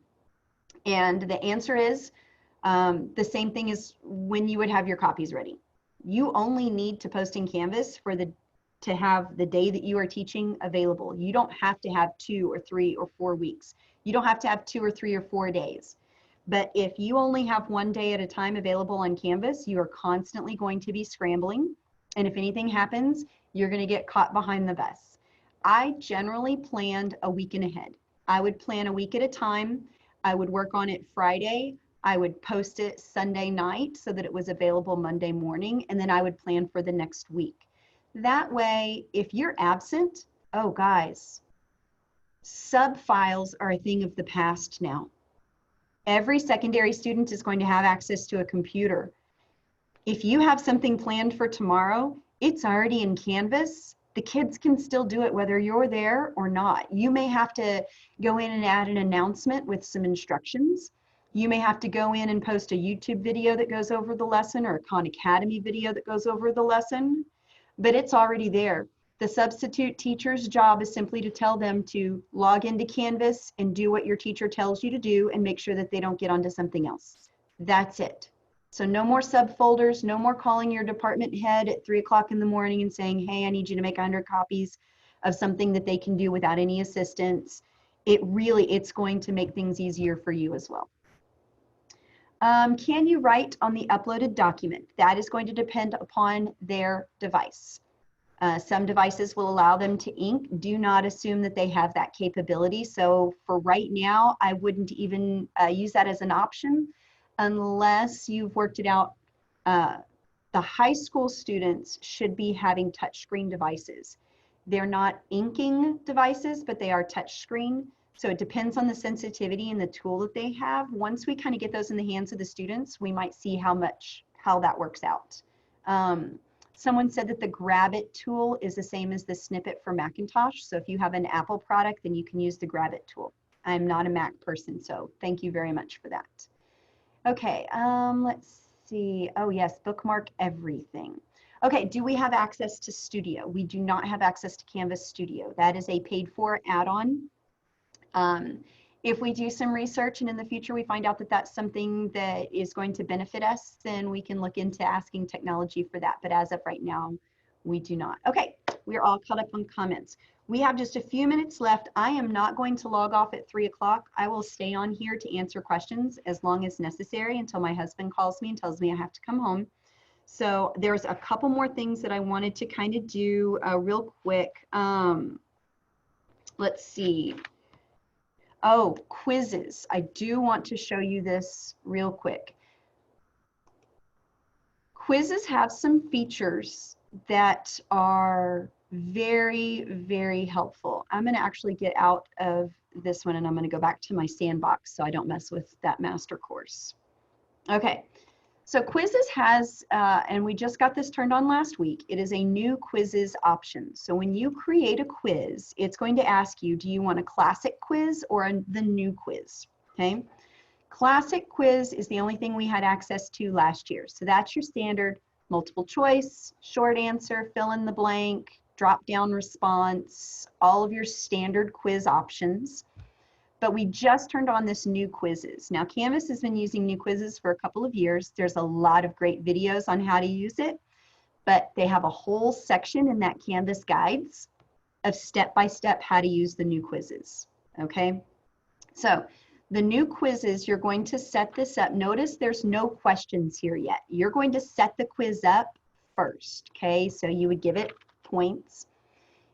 And the answer is the same thing as when you would have your copies ready. You only need to post in Canvas to have the day that you are teaching available. You don't have to have 2 or 3 or 4 weeks. You don't have to have 2 or 3 or 4 days. But if you only have 1 day at a time available on Canvas, you are constantly going to be scrambling. And if anything happens, you're going to get caught behind the bus. I generally planned a week and ahead. I would plan a week at a time. I would work on it Friday. I would post it Sunday night so that it was available Monday morning, and then I would plan for the next week. That way, if you're absent, oh guys, sub files are a thing of the past now. Every secondary student is going to have access to a computer. If you have something planned for tomorrow, it's already in Canvas. The kids can still do it whether you're there or not. You may have to go in and add an announcement with some instructions. You may have to go in and post a YouTube video that goes over the lesson or a Khan Academy video that goes over the lesson, but it's already there. The substitute teacher's job is simply to tell them to log into Canvas and do what your teacher tells you to do and make sure that they don't get onto something else. That's it. So no more subfolders, no more calling your department head at 3 o'clock in the morning and saying, hey, I need you to make 100 copies of something that they can do without any assistance. It's going to make things easier for you as well. Can you write on the uploaded document? That is going to depend upon their device. Some devices will allow them to ink. Do not assume that they have that capability. So for right now, I wouldn't even use that as an option unless you've worked it out. The high school students should be having touchscreen devices. They're not inking devices, but they are touchscreen. So it depends on the sensitivity and the tool that they have. Once we kind of get those in the hands of the students, we might see how that works out. Someone said that the Grabit tool is the same as the Snippet for Macintosh. So if you have an Apple product, then you can use the Grabit tool. I'm not a Mac person, so thank you very much for that. Okay, let's see. Oh yes, bookmark everything. Okay, do we have access to Studio? We do not have access to Canvas Studio. That is a paid for add-on. If we do some research and in the future we find out that that's something that is going to benefit us, then we can look into asking technology for that. But as of right now, we do not. Okay, we're all caught up on comments. We have just a few minutes left. I am not going to log off at 3 o'clock. I will stay on here to answer questions as long as necessary until my husband calls me and tells me I have to come home. So there's a couple more things that I wanted to kind of do real quick. Let's see. Oh, quizzes. I do want to show you this real quick. Quizzes have some features that are Very, very helpful. I'm going to actually get out of this one and I'm going to go back to my sandbox so I don't mess with that master course. Okay, so quizzes has, and we just got this turned on last week, it is a new quizzes option. So when you create a quiz, it's going to ask you, do you want a classic quiz or the new quiz? Okay, classic quiz is the only thing we had access to last year. So that's your standard multiple choice, short answer, fill in the blank, drop down response, all of your standard quiz options. But we just turned on this new quizzes. Now Canvas has been using new quizzes for a couple of years. There's a lot of great videos on how to use it, but they have a whole section in that Canvas guides of step-by-step how to use the new quizzes, okay? So the new quizzes, you're going to set this up. Notice there's no questions here yet. You're going to set the quiz up first, okay? So you would give it points.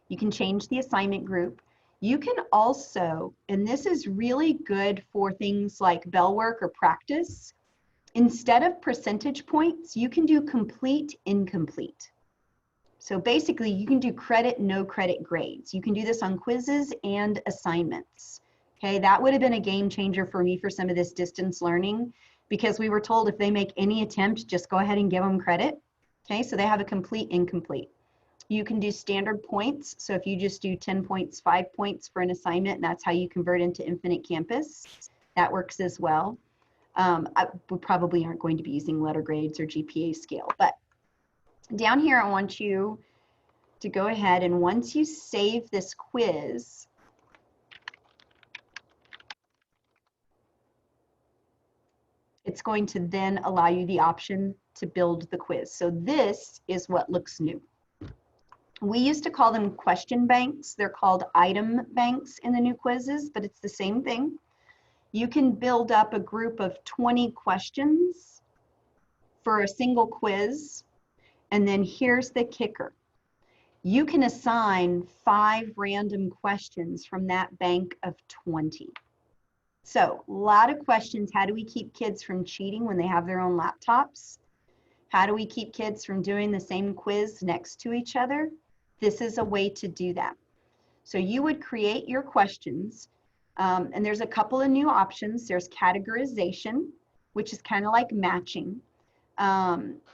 You can change the assignment group. You can also, and this is really good for things like bell work or practice, instead of percentage points, you can do complete, incomplete. So basically you can do credit, no credit grades. You can do this on quizzes and assignments. Okay, that would have been a game changer for me for some of this distance learning because we were told if they make any attempt, just go ahead and give them credit. Okay, so they have a complete, incomplete. You can do standard points. So if you just do 10 points, 5 points for an assignment, and that's how you convert into Infinite Campus, that works as well. We probably aren't going to be using letter grades or GPA scale, but down here, I want you to go ahead and once you save this quiz, it's going to then allow you the option to build the quiz. So this is what looks new. We used to call them question banks. They're called item banks in the new quizzes, but it's the same thing. You can build up a group of 20 questions for a single quiz. And then here's the kicker. You can assign 5 random questions from that bank of 20. So a lot of questions. How do we keep kids from cheating when they have their own laptops? How do we keep kids from doing the same quiz next to each other? This is a way to do that. So you would create your questions, and there's a couple of new options. There's categorization, which is kind of like matching.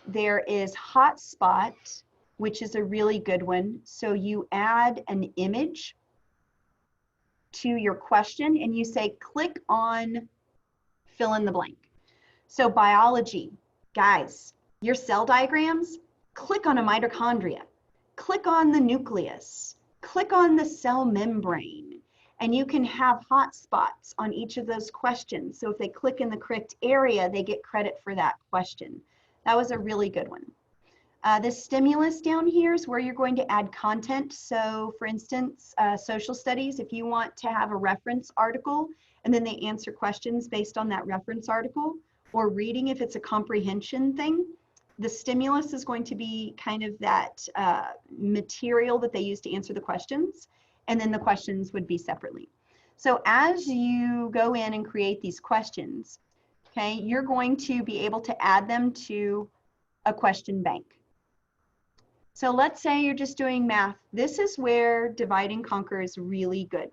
There is hotspot, which is a really good one. So you add an image to your question and you say, click on fill in the blank. So biology, guys, your cell diagrams, click on a mitochondria. Click on the nucleus, click on the cell membrane, and you can have hotspots on each of those questions. So if they click in the correct area, they get credit for that question. That was a really good one. The stimulus down here is where you're going to add content. So for instance, social studies, if you want to have a reference article and then they answer questions based on that reference article, or reading if it's a comprehension thing, the stimulus is going to be kind of that material that they use to answer the questions, and then the questions would be separately. So as you go in and create these questions, okay, you're going to be able to add them to a question bank. So let's say you're just doing math. This is where divide and conquer is really good.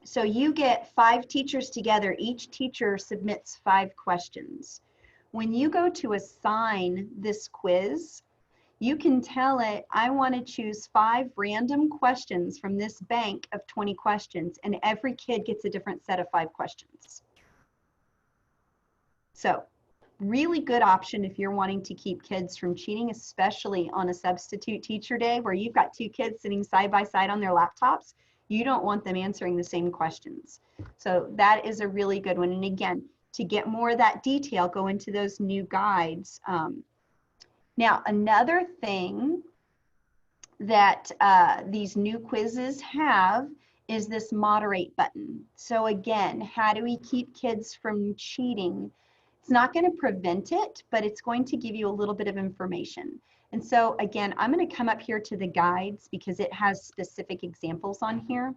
So you get 5 teachers together. Each teacher submits 5 questions. When you go to assign this quiz, you can tell it, I want to choose 5 random questions from this bank of 20 questions, and every kid gets a different set of 5 questions. So really good option if you're wanting to keep kids from cheating, especially on a substitute teacher day where you've got 2 kids sitting side by side on their laptops. You don't want them answering the same questions. So that is a really good one. And again, to get more of that detail, go into those new guides. Now, another thing that these new quizzes have is this moderate button. So again, how do we keep kids from cheating? It's not going to prevent it, but it's going to give you a little bit of information. And so again, I'm going to come up here to the guides because it has specific examples on here.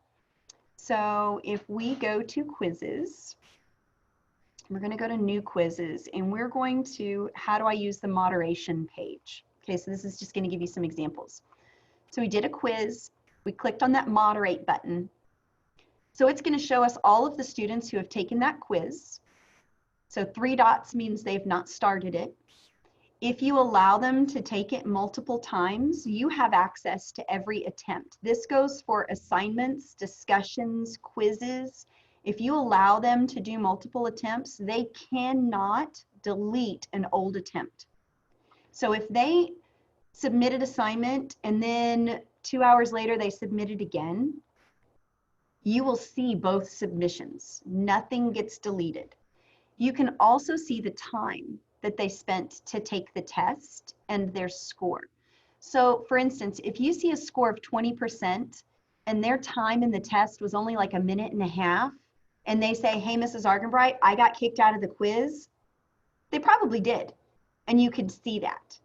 So if we go to quizzes, we're going to go to new quizzes, and we're going to, how do I use the moderation page? Okay, so this is just going to give you some examples. So we did a quiz. We clicked on that moderate button. So it's going to show us all of the students who have taken that quiz. So 3 dots means they've not started it. If you allow them to take it multiple times, you have access to every attempt. This goes for assignments, discussions, quizzes. If you allow them to do multiple attempts, they cannot delete an old attempt. So if they submitted assignment and then 2 hours later they submit it again, you will see both submissions. Nothing gets deleted. You can also see the time that they spent to take the test and their score. So for instance, if you see a score of 20% and their time in the test was only like 1.5 minutes, and they say, hey, Mrs. Argenbright, I got kicked out of the quiz, they probably did, and you could see that.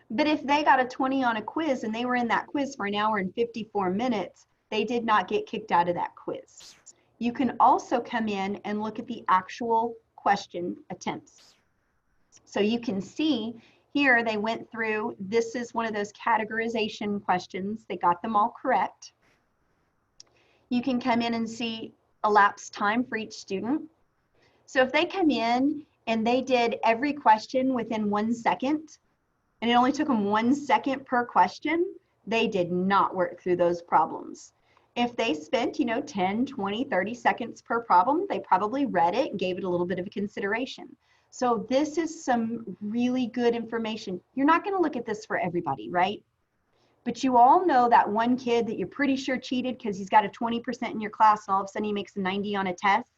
But if they got a 20 on a quiz and they were in that quiz for 1 hour and 54 minutes, they did not get kicked out of that quiz. You can also come in and look at the actual question attempts. So you can see here they went through, this is one of those categorization questions. They got them all correct. You can come in and see elapsed time for each student. So if they come in and they did every question within 1 second, and it only took them 1 second per question, they did not work through those problems. If they spent, 10, 20, 30 seconds per problem, they probably read it and gave it a little bit of a consideration. So this is some really good information. You're not going to look at this for everybody, right? But you all know that one kid that you're pretty sure cheated because he's got a 20% in your class and all of a sudden he makes a 90 on a test.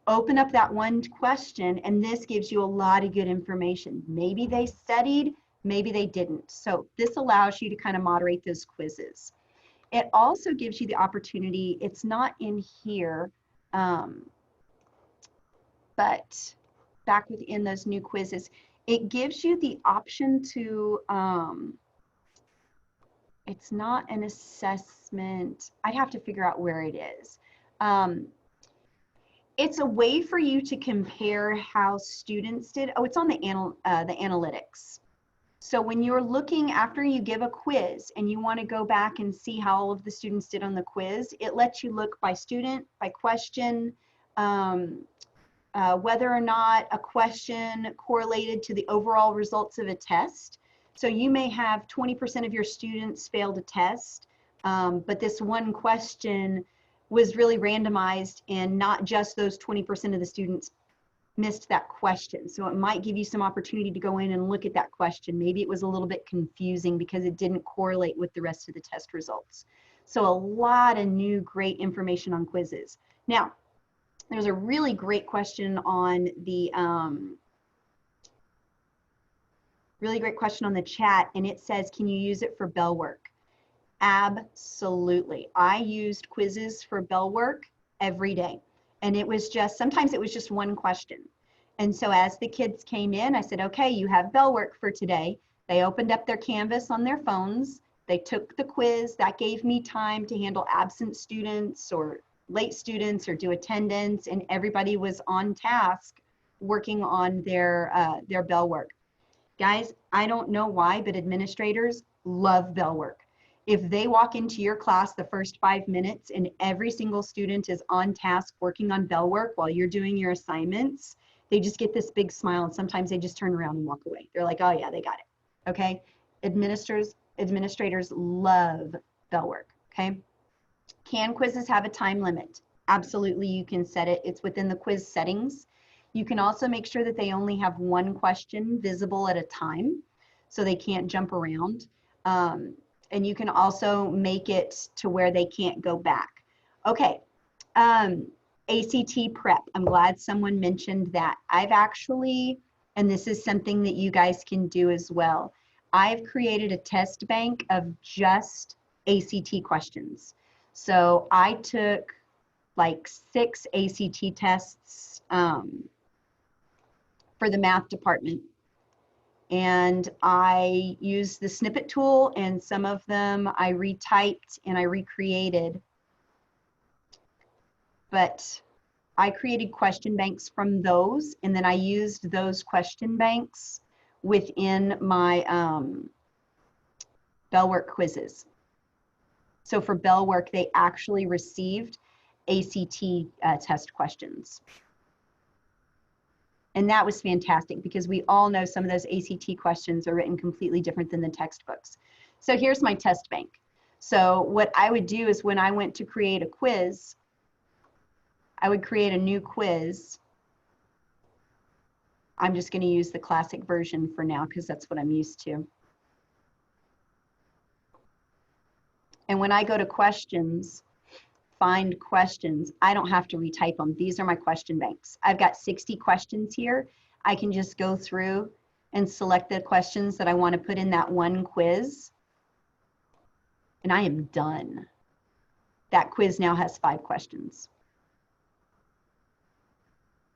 Open up that one question and this gives you a lot of good information. Maybe they studied, maybe they didn't. So this allows you to kind of moderate those quizzes. It also gives you the opportunity, it's not in here, but back within those new quizzes, it gives you the option to, it's not an assessment. I'd have to figure out where it is. It's a way for you to compare how students did. Oh, it's on the analytics. So when you're looking after you give a quiz and you want to go back and see how all of the students did on the quiz, it lets you look by student, by question, whether or not a question correlated to the overall results of a test. So you may have 20% of your students failed a test, but this one question was really randomized and not just those 20% of the students missed that question. So it might give you some opportunity to go in and look at that question. Maybe it was a little bit confusing because it didn't correlate with the rest of the test results. So a lot of new great information on quizzes. Now, there's a really great question on the chat, and it says, can you use it for bell work? Absolutely. I used quizzes for bell work every day. And it was just, sometimes it was just one question. And so as the kids came in, I said, okay, you have bell work for today. They opened up their Canvas on their phones. They took the quiz. That gave me time to handle absent students or late students or do attendance, and everybody was on task working on their bell work. Guys, I don't know why, but administrators love bell work. If they walk into your class the first 5 minutes and every single student is on task working on bell work while you're doing your assignments, they just get this big smile and sometimes they just turn around and walk away. They're like, oh yeah, they got it, okay? Administrators love bell work, okay? Can quizzes have a time limit? Absolutely, you can set it. It's within the quiz settings. You can also make sure that they only have one question visible at a time so they can't jump around. And you can also make it to where they can't go back. Okay, ACT prep. I'm glad someone mentioned that. I've actually, and this is something that you guys can do as well, I've created a test bank of just ACT questions. So I took like 6 ACT tests for the math department. And I used the snippet tool, and some of them I retyped and I recreated. But I created question banks from those, and then I used those question banks within my bell work quizzes. So for Bell Work, they actually received ACT test questions. And that was fantastic because we all know some of those ACT questions are written completely different than the textbooks. So here's my test bank. So what I would do is when I went to create a quiz, I would create a new quiz. I'm just going to use the classic version for now because that's what I'm used to. And when I go to questions, find questions, I don't have to retype them. These are my question banks. I've got 60 questions here. I can just go through and select the questions that I want to put in that one quiz. And I am done. That quiz now has 5 questions.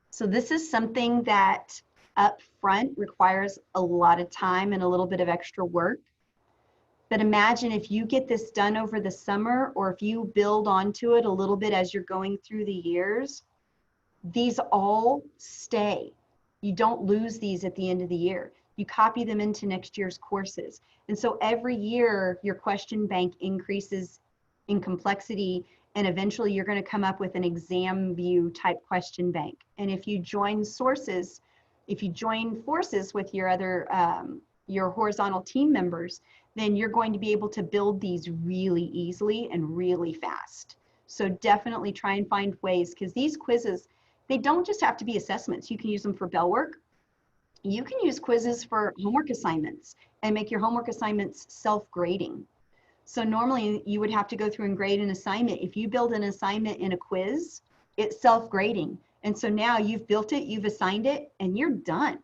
So this is something that up front requires a lot of time and a little bit of extra work. But imagine if you get this done over the summer, or if you build onto it a little bit as you're going through the years, these all stay. You don't lose these at the end of the year. You copy them into next year's courses. And so every year your question bank increases in complexity, and eventually you're going to come up with an exam view type question bank. And if you join sources, if you join forces with your other, your horizontal team members, then you're going to be able to build these really easily and really fast. So definitely try and find ways, because these quizzes, they don't just have to be assessments. You can use them for Bell Work. You can use quizzes for homework assignments and make your homework assignments self-grading. So normally you would have to go through and grade an assignment. If you build an assignment in a quiz, it's self-grading. And so now you've built it, you've assigned it, and you're done.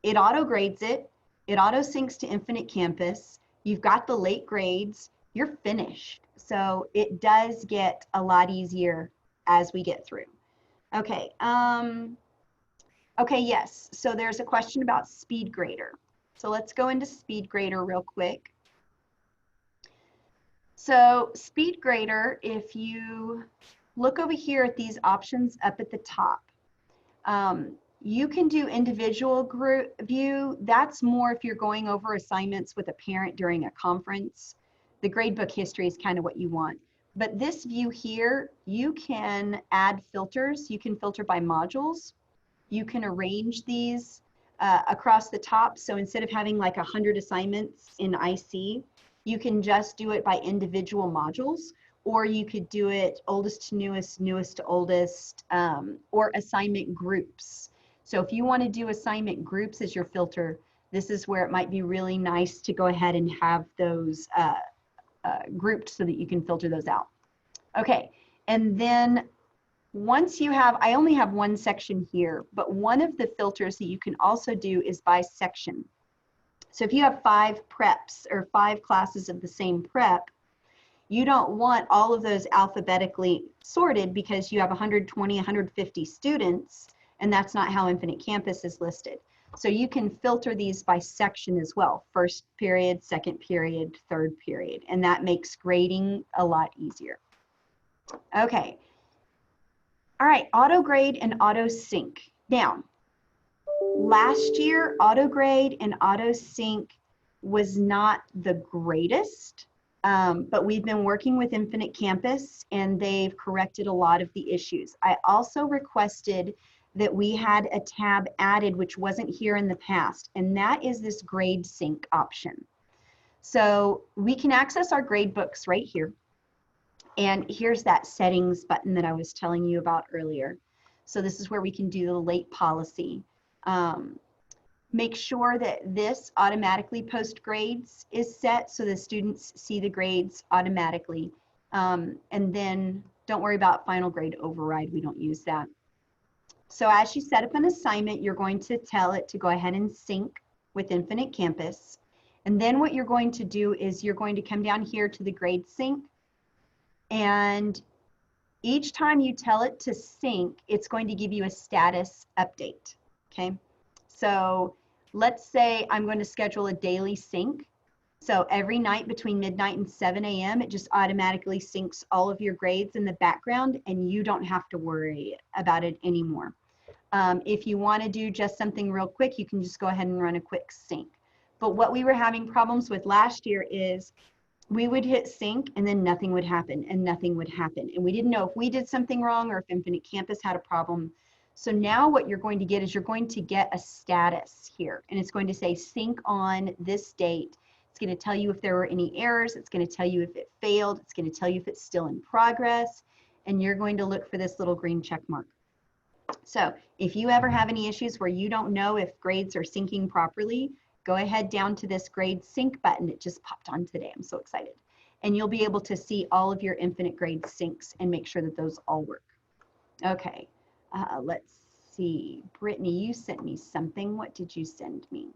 It auto-grades it. It auto-syncs to Infinite Campus. You've got the late grades. You're finished. So it does get a lot easier as we get through. Okay. Okay, yes. So there's a question about SpeedGrader. So let's go into SpeedGrader real quick. So SpeedGrader, if you look over here at these options up at the top, you can do individual group view. That's more if you're going over assignments with a parent during a conference. The gradebook history is kind of what you want. But this view here, you can add filters. You can filter by modules. You can arrange these across the top. So instead of having like 100 assignments in IC, you can just do it by individual modules, or you could do it oldest to newest, newest to oldest, or assignment groups. So if you want to do assignment groups as your filter, this is where it might be really nice to go ahead and have those grouped so that you can filter those out. Okay, and then once you have, I only have one section here, but one of the filters that you can also do is by section. So if you have 5 preps or 5 classes of the same prep, you don't want all of those alphabetically sorted because you have 120, 150 students, and that's not how Infinite Campus is listed. So you can filter these by section as well. First period, second period, third period, and that makes grading a lot easier. Okay. All right, auto grade and auto sync. Now, last year, auto grade and auto sync was not the greatest, but we've been working with Infinite Campus and they've corrected a lot of the issues. I also requested that we had a tab added which wasn't here in the past, and that is this grade sync option. So we can access our grade books right here. And here's that settings button that I was telling you about earlier. So this is where we can do the late policy. Make sure that this automatically post grades is set so the students see the grades automatically. And then don't worry about final grade override. We don't use that. So as you set up an assignment, you're going to tell it to go ahead and sync with Infinite Campus. And then what you're going to do is you're going to come down here to the grade sync. And each time you tell it to sync, it's going to give you a status update, okay? So let's say I'm going to schedule a daily sync. So every night between midnight and 7 a.m., it just automatically syncs all of your grades in the background and you don't have to worry about it anymore. If you want to do just something real quick, you can just go ahead and run a quick sync. But what we were having problems with last year is we would hit sync and then nothing would happen and nothing would happen. And we didn't know if we did something wrong or if Infinite Campus had a problem. So now what you're going to get is you're going to get a status here, and it's going to say sync on this date. It's going to tell you if there were any errors. It's going to tell you if it failed. It's going to tell you if it's still in progress. And you're going to look for this little green check mark. So if you ever have any issues where you don't know if grades are syncing properly, go ahead down to this grade sync button. It just popped on today. I'm so excited. And you'll be able to see all of your Infinite grade syncs and make sure that those all work. Okay, let's see. Brittany, you sent me something. What did you send me?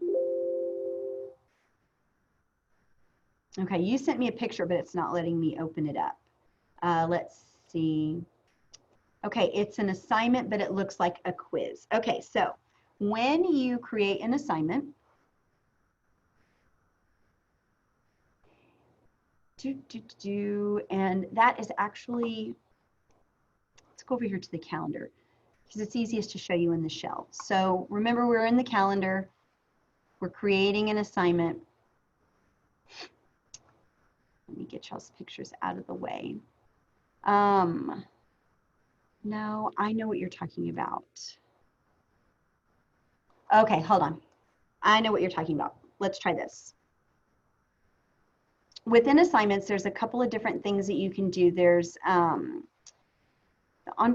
Okay, you sent me a picture, but it's not letting me open it up. Let's see. Okay, it's an assignment, but it looks like a quiz. Okay, so when you create an assignment, and that is actually, let's go over here to the calendar because it's easiest to show you in the shell. So remember, we're in the calendar, we're creating an assignment. Let me get y'all's pictures out of the way. No, I know what you're talking about. Okay, hold on. I know what you're talking about. Let's try this. Within assignments, there's a couple of different things that you can do. There's on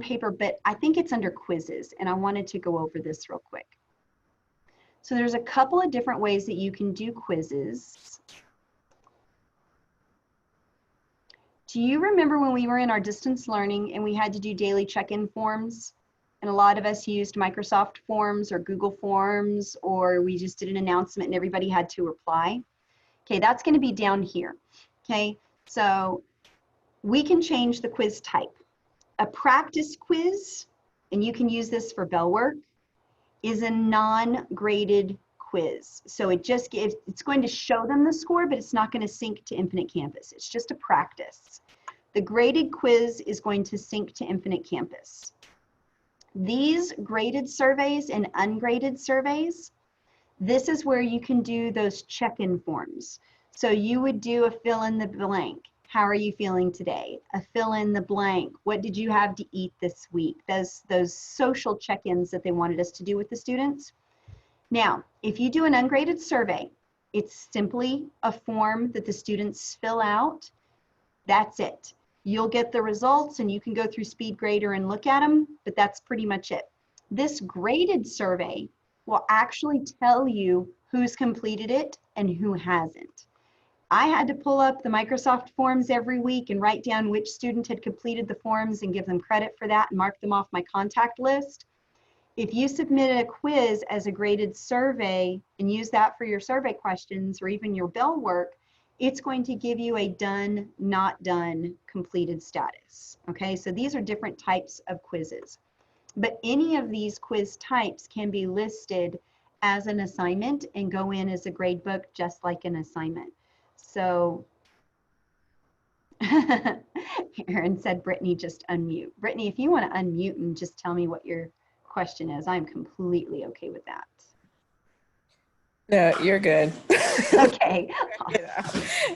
paper, but I think it's under quizzes, and I wanted to go over this real quick. So there's a couple of different ways that you can do quizzes. Do you remember when we were in our distance learning and we had to do daily check-in forms? And a lot of us used Microsoft Forms or Google Forms, or we just did an announcement and everybody had to reply. Okay, that's going to be down here. Okay, so we can change the quiz type. A practice quiz, and you can use this for bell work, is a non-graded quiz. So it just gives, it's going to show them the score, but it's not going to sync to Infinite Campus. It's just a practice. The graded quiz is going to sync to Infinite Campus. These graded surveys and ungraded surveys, this is where you can do those check-in forms. So you would do a fill in the blank. How are you feeling today? A fill in the blank. What did you have to eat this week? Those social check-ins that they wanted us to do with the students. Now, if you do an ungraded survey, it's simply a form that the students fill out. That's it. You'll get the results and you can go through SpeedGrader and look at them, but that's pretty much it. This graded survey will actually tell you who's completed it and who hasn't. I had to pull up the Microsoft Forms every week and write down which student had completed the forms and give them credit for that and mark them off my contact list. If you submitted a quiz as a graded survey and use that for your survey questions or even your bell work, it's going to give you a done, not done, completed status. Okay, so these are different types of quizzes. But any of these quiz types can be listed as an assignment and go in as a grade book just like an assignment. So Erin said, Brittany, just unmute. Brittany, if you want to unmute and just tell me what your question is, I'm completely okay with that. No, you're good. Okay.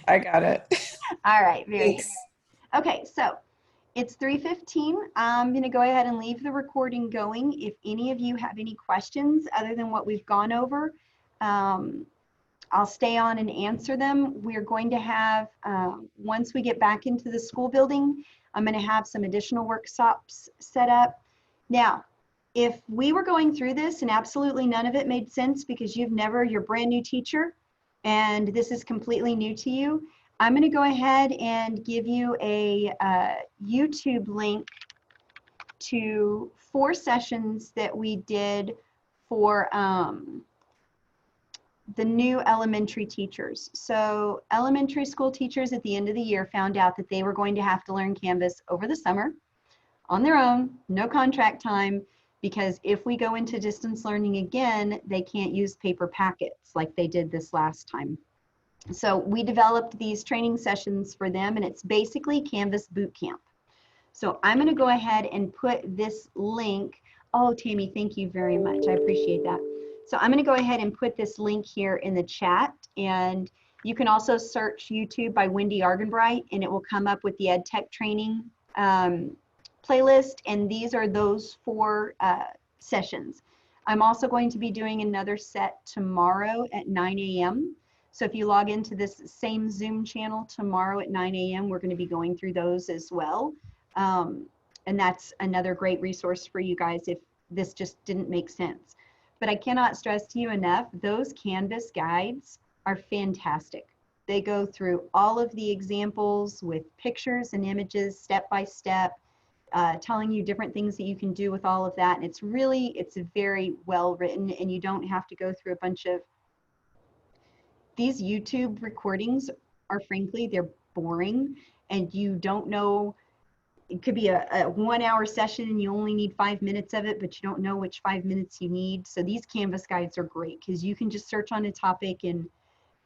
I got it. All right, very Thanks. good. Okay, so it's 3:15. I'm going to go ahead and leave the recording going. If any of you have any questions other than what we've gone over, I'll stay on and answer them. We're going to have, once we get back into the school building, I'm going to have some additional workshops set up. Now, if we were going through this and absolutely none of it made sense because you're brand new teacher and this is completely new to you, I'm going to go ahead and give you a YouTube link to 4 sessions that we did for the new elementary teachers. So elementary school teachers at the end of the year found out that they were going to have to learn Canvas over the summer on their own, no contract time, because if we go into distance learning again, they can't use paper packets like they did this last time. So we developed these training sessions for them, and it's basically Canvas boot camp. So I'm going to go ahead and put this link. Oh, Tammy, thank you very much. I appreciate that. So I'm going to go ahead and put this link here in the chat, and You can also search YouTube by Wendy Argenbright, and it will come up with the Ed Tech training playlist, and these are those 4 sessions. I'm also going to be doing another set tomorrow at 9 a.m. So if you log into this same Zoom channel tomorrow at 9 a.m., we're going to be going through those as well. And that's another great resource for you guys if this just didn't make sense. But I cannot stress to you enough, those Canvas guides are fantastic. They go through all of the examples with pictures and images, step by step, telling you different things that you can do with all of that. And it's very well written, and you don't have to go through a bunch of, these YouTube recordings are frankly, they're boring, and you don't know, it could be a 1-hour session and you only need 5 minutes of it, but you don't know which 5 minutes you need. So these Canvas guides are great because you can just search on a topic. And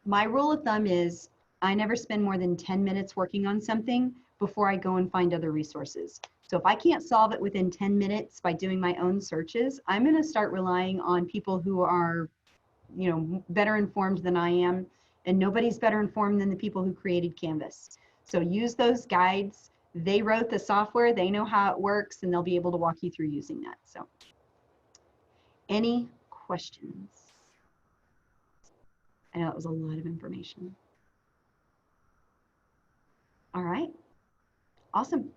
my rule of thumb is I never spend more than 10 minutes working on something before I go and find other resources. So if I can't solve it within 10 minutes by doing my own searches, I'm going to start relying on people who are, better informed than I am, and nobody's better informed than the people who created Canvas. So use those guides. They wrote the software, they know how it works, and they'll be able to walk you through using that. So any questions? I know it was a lot of information. All right, awesome.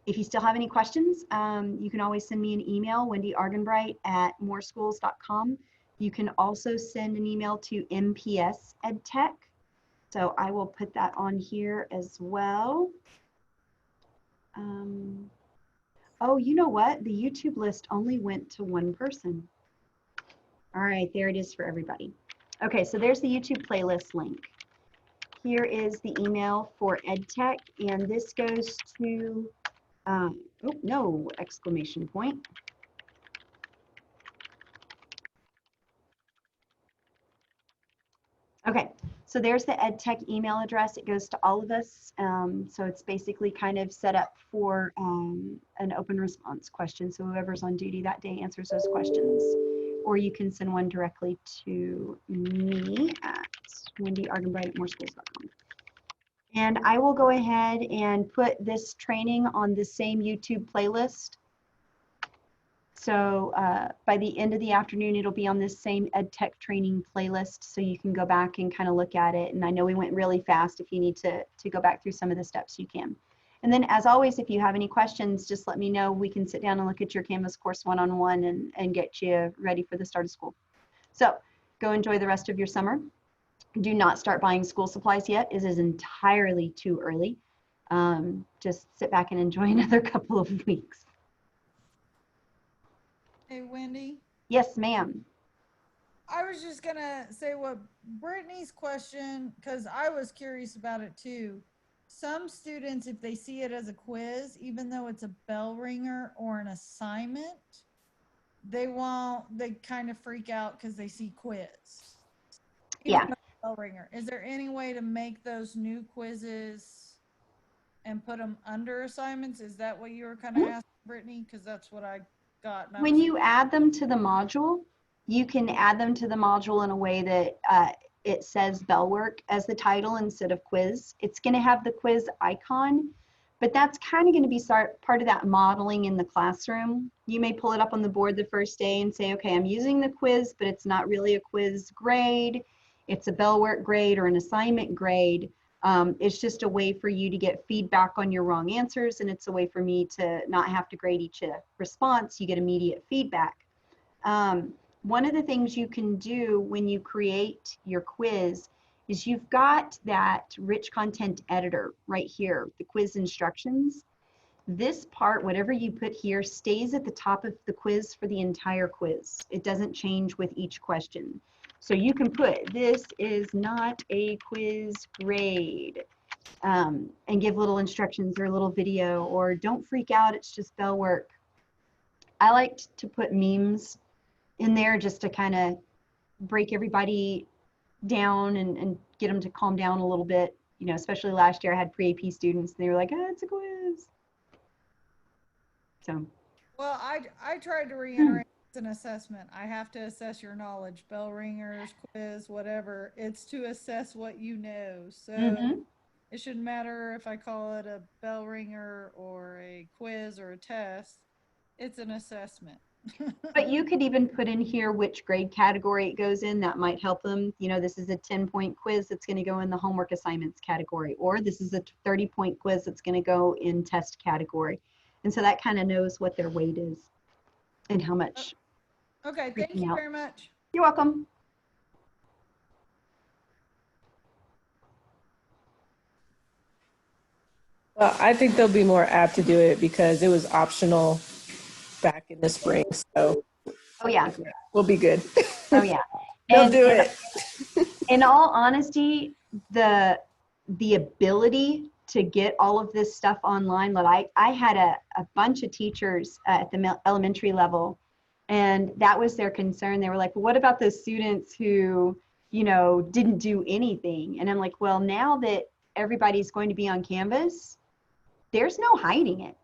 If you still have any questions, you can always send me an email, wendyargenbright@mooreschools.com. You can also send an email to MPS EdTech. So I will put that on here as well. Oh, you know what? The YouTube list only went to 1 person. All right, there it is for everybody. Okay, so there's the YouTube playlist link. Here is the email for EdTech, and this goes to, oh, no, exclamation point. Okay, so there's the EdTech email address. It goes to all of us. So it's basically kind of set up for an open response question. So whoever's on duty that day answers those questions. Or you can send one directly to me at wendyargenbright@mooreschools.com. And I will go ahead and put this training on the same YouTube playlist. So by the end of the afternoon, it'll be on this same EdTech training playlist, so you can go back and kind of look at it. And I know we went really fast. If you need to go back through some of the steps, you can. And then as always, if you have any questions, just let me know. We can sit down and look at your Canvas course one-on-one and get you ready for the start of school. So go enjoy the rest of your summer. Do not start buying school supplies yet. It is entirely too early. Just sit back and enjoy another couple of weeks. Hey, Wendy. Yes, ma'am. I was just going to say what Brittany's question, because I was curious about it too. Some students, if they see it as a quiz, even though it's a bell ringer or an assignment, they kind of freak out because they see quiz. Yeah. Bell ringer. Is there any way to make those new quizzes and put them under assignments? Is that what you were kind of asking, Brittany? Because that's what I got. When you add them to the module, you can add them to the module in a way that it says Bellwork as the title instead of quiz. It's going to have the quiz icon, but that's kind of going to be part of that modeling in the classroom. You may pull it up on the board the first day and say, okay, I'm using the quiz, but it's not really a quiz grade. It's a Bellwork grade or an assignment grade. It's just a way for you to get feedback on your wrong answers, and it's a way for me to not have to grade each response. You get immediate feedback. One of the things you can do when you create your quiz is you've got that rich content editor right here, the quiz instructions. This part, whatever you put here, stays at the top of the quiz for the entire quiz. It doesn't change with each question. So you can put, this is not a quiz grade, and give little instructions or a little video, or don't freak out, it's just Bellwork. I like to put memes in there just to kind of break everybody down and get them to calm down a little bit. You know, especially last year I had pre-AP students and they were like, oh, it's a quiz. So. Well, I tried to reiterate it's an assessment. I have to assess your knowledge, bell ringers, quiz, whatever. It's to assess what you know. So Mhm. it shouldn't matter if I call it a bell ringer or a quiz or a test. It's an assessment. But you could even put in here which grade category it goes in. That might help them. You know, this is a 10-point quiz that's going to go in the homework assignments category, or this is a 30-point quiz that's going to go in test category. And so that kind of knows what their weight is and how much. Okay, thank Freaking you out. very much. You're welcome. Well, I think they'll be more apt to do it because it was optional back in the spring. So Oh yeah. we'll be good. Oh yeah. They'll And do it. in all honesty, the ability to get all of this stuff online, like I had a bunch of teachers at the elementary level, and that was their concern. They were like, well, what about those students who, you know, didn't do anything? And I'm like, well, now that everybody's going to be on Canvas, there's no hiding it.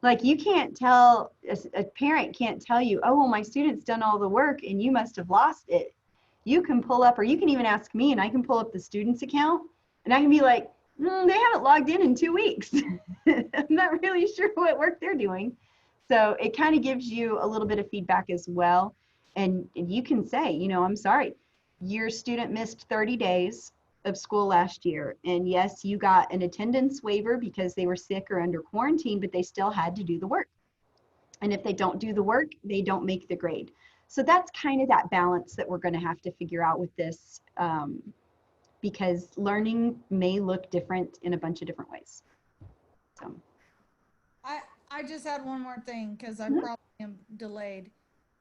Like you can't tell, a parent can't tell you, oh, well, my student's done all the work and you must have lost it. You can pull up, or you can even ask me and I can pull up the student's account and I can be like, they haven't logged in 2 weeks. I'm not really sure what work they're doing. So it kind of gives you a little bit of feedback as well. And you can say, you know, I'm sorry, your student missed 30 days of school last year. And yes, you got an attendance waiver because they were sick or under quarantine, but they still had to do the work. And if they don't do the work, they don't make the grade. So that's kind of that balance that we're going to have to figure out with this, because learning may look different in a bunch of different ways. So. I just had one more thing because I Mhm. probably am delayed.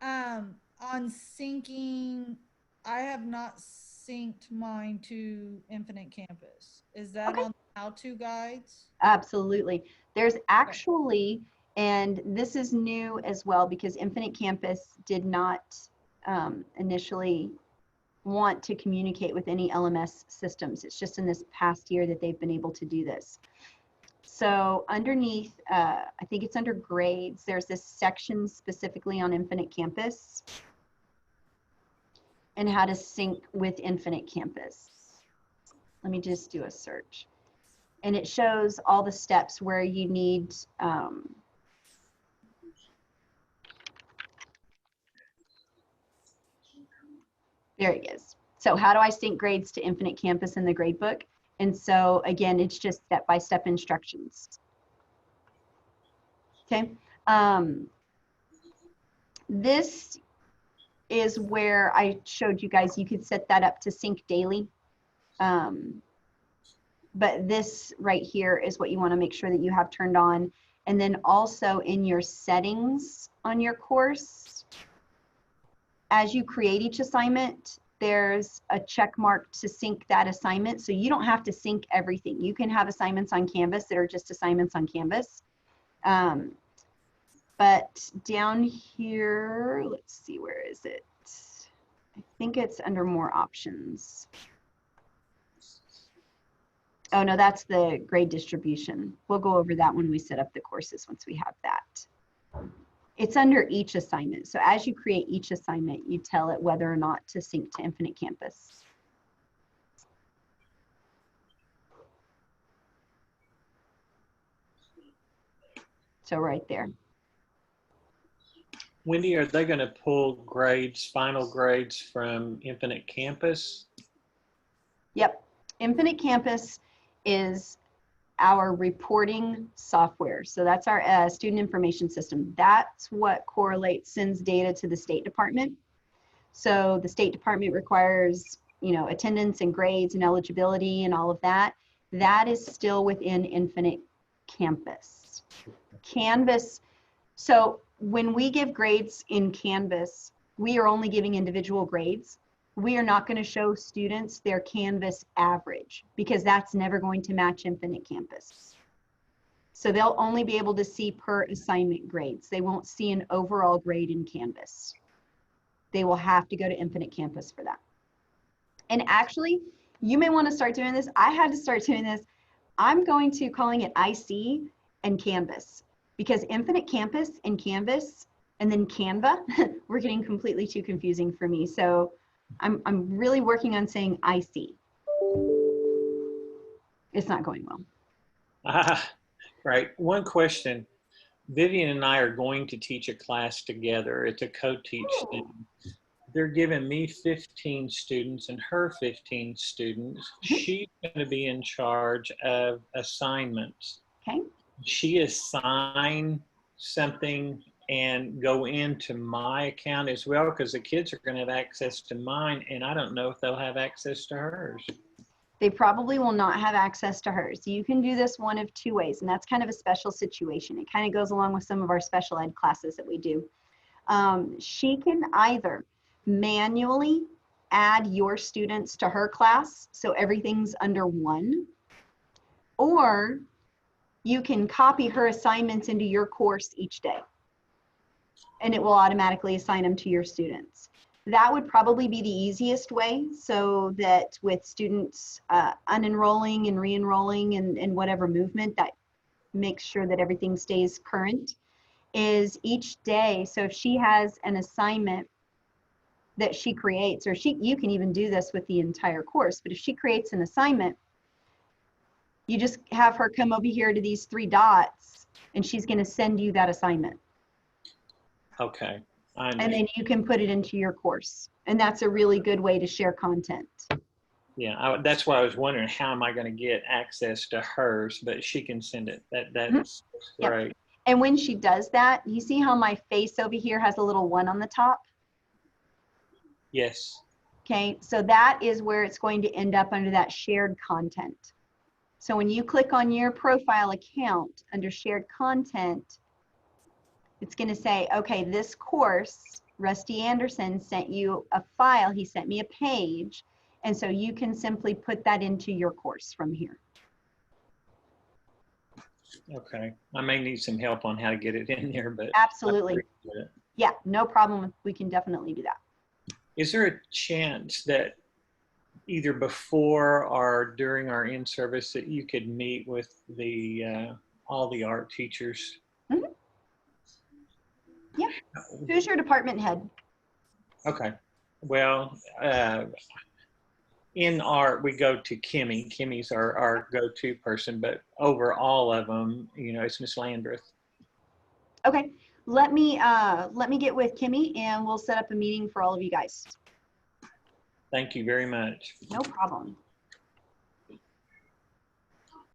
On syncing, I have not synced mine to Infinite Campus. Is that Okay. on the how-to guides? Absolutely. There's actually, and this is new as well because Infinite Campus did not initially want to communicate with any LMS systems. It's just in this past year that they've been able to do this. So underneath, I think it's under grades, there's this section specifically on Infinite Campus and how to sync with Infinite Campus. Let me just do a search. And it shows all the steps where you need, there it is. So how do I sync grades to Infinite Campus in the gradebook? And so again, it's just step-by-step instructions. Okay. This is where I showed you guys, you could set that up to sync daily. But this right here is what you want to make sure that you have turned on. And then also in your settings on your course, as you create each assignment, there's a check mark to sync that assignment. So you don't have to sync everything. You can have assignments on Canvas that are just assignments on Canvas. But down here, let's see, where is it? I think it's under more options. Oh no, that's the grade distribution. We'll go over that when we set up the courses once we have that. It's under each assignment. So as you create each assignment, you tell it whether or not to sync to Infinite Campus. So right there. Wendy, are they going to pull grades, final grades from Infinite Campus? Yep. Infinite Campus is our reporting software. So that's our student information system. That's what correlates, sends data to the State Department. So the State Department requires, you know, attendance and grades and eligibility and all of that. That is still within Infinite Campus. Canvas, so when we give grades in Canvas, we are only giving individual grades. We are not going to show students their Canvas average because that's never going to match Infinite Campus. So they'll only be able to see per assignment grades. They won't see an overall grade in Canvas. They will have to go to Infinite Campus for that. And actually, you may want to start doing this. I had to start doing this. I'm going to calling it IC and Canvas because Infinite Campus and Canvas And then Canva, we're getting completely too confusing for me. So I'm really working on saying I see. It's not going well. Right. One question. Vivian and I are going to teach a class together. It's a co-teach thing. They're giving me 15 students and her 15 students. She's going to be in charge of assignments. Okay. She assign something and go into my account as well, because the kids are going to have access to mine, and I don't know if they'll have access to hers. They probably will not have access to hers. You can do this one of two ways, and that's kind of a special situation. It kind of goes along with some of our special ed classes that we do. She can either manually add your students to her class, so everything's under one, or you can copy her assignments into your course each day, and it will automatically assign them to your students. That would probably be the easiest way, so that with students unenrolling and re-enrolling and whatever movement, that makes sure that everything stays current, is each day. So if she has an assignment that she creates, or you can even do this with the entire course, but if she creates an assignment, you just have her come over here to these 3 dots, and she's going to send you that assignment. Okay. And then you can put it into your course. And that's a really good way to share content. Yeah, that's why I was wondering, how am I going to get access to hers, but she can send it. That's Yep. great. And when she does that, you see how my face over here has a little 1 on the top? Yes. Okay, so that is where it's going to end up under that shared content. So when you click on your profile account under shared content, it's going to say, okay, this course, Rusty Anderson sent you a file. He sent me a page. And so you can simply put that into your course from here. Okay. I may need some help on how to get it in there, but Absolutely. I appreciate it. Yeah, no problem. We can definitely do that. Is there a chance that either before or during our in-service that you could meet with the all the art teachers? Mhm. Yeah. Who's your department head? Okay. Well, in art, we go to Kimmy. Kimmy's our go-to person, but over all of them, it's Miss Landreth. Okay. Let me get with Kimmy, and we'll set up a meeting for all of you guys. Thank you very much. No problem.